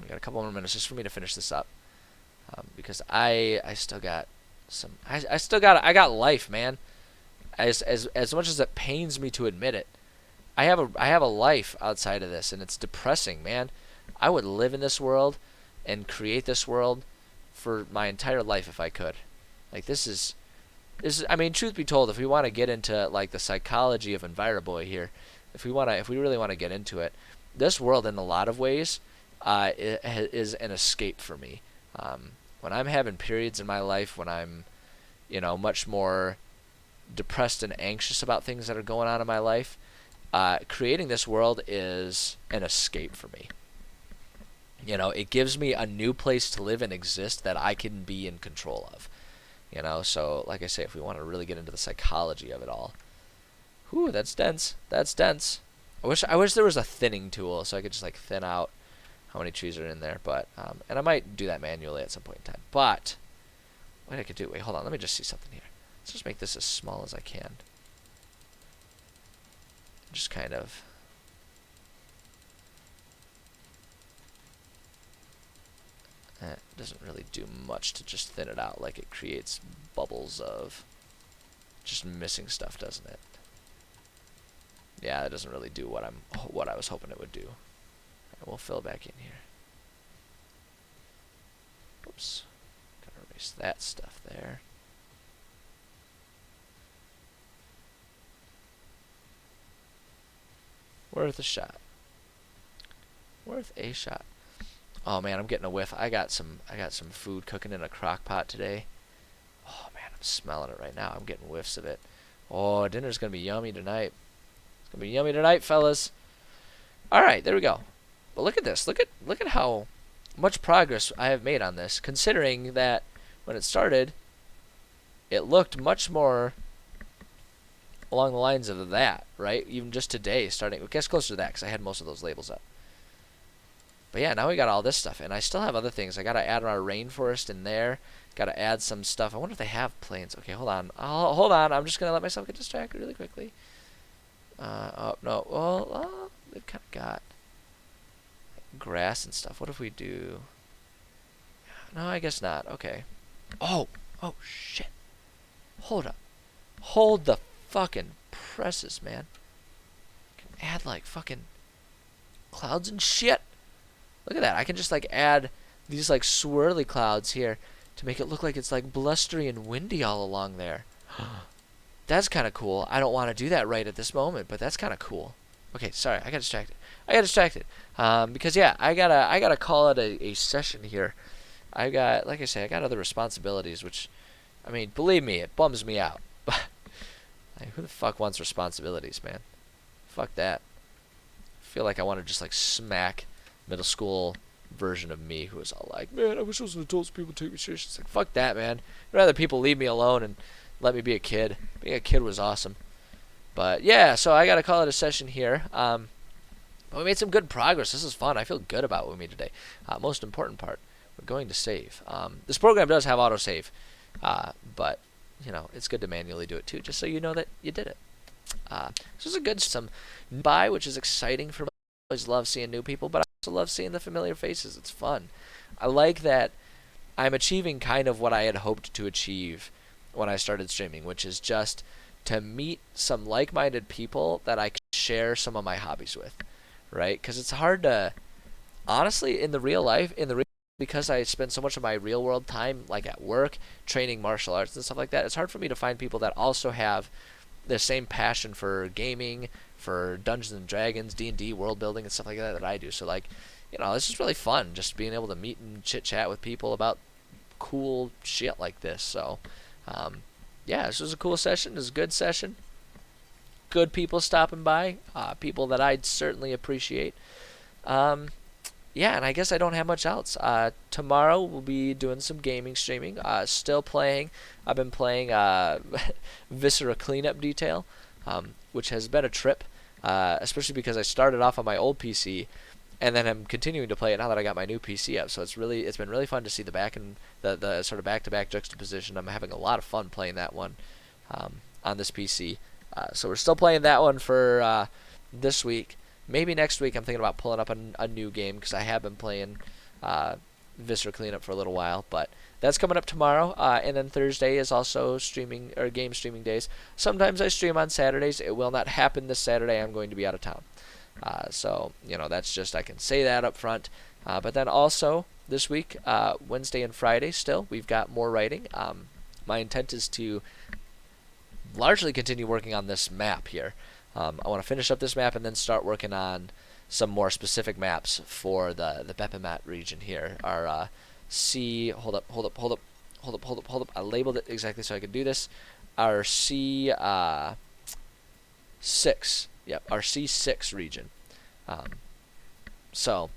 A: We got a couple more minutes just for me to finish this up. Because I still got some I got life, man. As much as it pains me to admit it, I have a life outside of this, and it's depressing, man. I would live in this world and create this world for my entire life if I could. Like this is I mean, truth be told, if we want to get into like the psychology of EnviroBoy here, if we really want to get into it, this world in a lot of ways is an escape for me. When I'm having periods in my life when I'm, much more depressed and anxious about things that are going on in my life, creating this world is an escape for me. It gives me a new place to live and exist that I can be in control of. So like I say, if we want to really get into the psychology of it all, whew, that's dense. That's dense. I wish there was a thinning tool so I could just like thin out how many trees are in there, but and I might do that manually at some point in time. But what I could do? Wait, hold on. Let me just see something here. Let's just make this as small as I can. Just kind of. It doesn't really do much to just thin it out. Like it creates bubbles of just missing stuff, doesn't it? Yeah, it doesn't really do what I was hoping it would do. Right, we'll fill back in here. Oops. Gotta erase that stuff there. Worth a shot. Worth a shot. Oh man, I'm getting a whiff. I got some food cooking in a crock pot today. Oh man, I'm smelling it right now. I'm getting whiffs of it. Oh, dinner's gonna be yummy tonight. It's gonna be yummy tonight, fellas. All right, there we go. But look at this. Look at how much progress I have made on this, considering that when it started, it looked much more along the lines of that, right? Even just today, starting, it gets closer to that because I had most of those labels up. But yeah, now we got all this stuff, and I still have other things. I gotta add our rainforest in there. Gotta add some stuff. I wonder if they have plains. Okay, hold on. Hold on. I'm just gonna let myself get distracted really quickly. Oh no. Well, they've kind of got grass and stuff. What if we do? No, I guess not. Okay. Oh shit. Hold up. Hold the fucking presses, man. Can add like fucking clouds and shit. Look at that. I can just like add these like swirly clouds here to make it look like it's like blustery and windy all along there. That's kind of cool. I don't want to do that right at this moment, but that's kind of cool. Okay, sorry. I got distracted. Because yeah, I gotta call it a session here. I got, like I say, I got other responsibilities, which, I mean, believe me, it bums me out. But like, who the fuck wants responsibilities, man? Fuck that. I feel like I want to just like smack middle school version of me who was all like, man, I wish I was an adult so people take me seriously. It's like, fuck that, man. I'd rather people leave me alone and let me be a kid. Being a kid was awesome. But yeah, so I gotta call it a session here. But we made some good progress. This is fun. I feel good about what we made today. Most important part, we're going to save. This program does have autosave, but it's good to manually do it too, just so you know that you did it. This is a good some buy, which is exciting for me. I always love seeing new people, but I also love seeing the familiar faces. It's fun. I like that I'm achieving kind of what I had hoped to achieve when I started streaming, which is just to meet some like-minded people that I can share some of my hobbies with, right? Because it's hard to, honestly, in the real life, because I spend so much of my real world time like at work, training martial arts and stuff like that, it's hard for me to find people that also have the same passion for gaming, for Dungeons and Dragons, D&D, world building and stuff like that I do. So like, this is really fun, just being able to meet and chit chat with people about cool shit like this. So, yeah, this was a cool session. It was a good session. Good people stopping by, people that I'd certainly appreciate. Yeah, and I guess I don't have much else. Tomorrow we'll be doing some gaming streaming. Still playing. I've been playing Viscera Cleanup Detail, which has been a trip, especially because I started off on my old PC, and then I'm continuing to play it now that I got my new PC up. So it's been really fun to see the sort of back-to-back juxtaposition. I'm having a lot of fun playing that one on this PC. So we're still playing that one for this week. Maybe next week I'm thinking about pulling up a new game because I have been playing Viscera Cleanup for a little while, but that's coming up tomorrow. And then Thursday is also streaming or game streaming days. Sometimes I stream on Saturdays. It will not happen this Saturday. I'm going to be out of town. So that's just, I can say that up front. But then also this week, Wednesday and Friday still, we've got more writing. My intent is to largely continue working on this map here. I want to finish up this map and then start working on some more specific maps for the Bepimat region here. Our hold up. I labeled it exactly so I could do this. Our C6, yep, our C6 region. So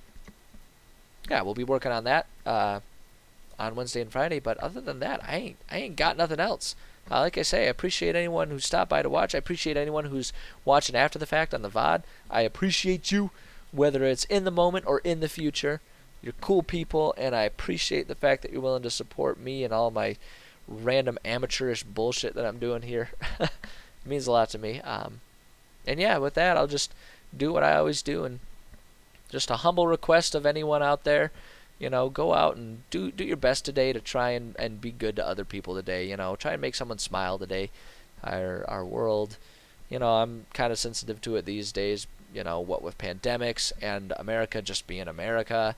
A: yeah, we'll be working on that on Wednesday and Friday. But other than that, I ain't got nothing else. Like I say, I appreciate anyone who stopped by to watch. I appreciate anyone who's watching after the fact on the VOD. I appreciate you, whether it's in the moment or in the future. You're cool people, and I appreciate the fact that you're willing to support me and all my random amateurish bullshit that I'm doing here. It means a lot to me. And yeah, with that, I'll just do what I always do, and just a humble request of anyone out there. Go out and do your best today to try and be good to other people today. Try and make someone smile today. Our world, I'm kind of sensitive to it these days. What with pandemics and America just being America.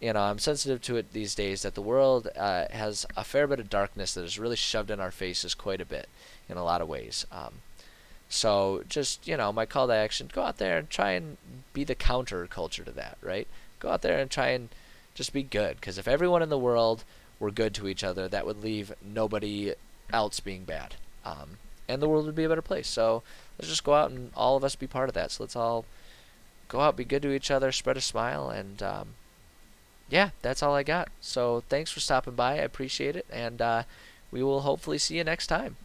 A: I'm sensitive to it these days that the world has a fair bit of darkness that is really shoved in our faces quite a bit in a lot of ways. So just, my call to action, go out there and try and be the counter culture to that, right? Go out there and try and just be good, because if everyone in the world were good to each other, that would leave nobody else being bad, and the world would be a better place. So let's just go out and all of us be part of that. So let's all go out, be good to each other, spread a smile, and yeah, that's all I got. So thanks for stopping by. I appreciate it, and we will hopefully see you next time.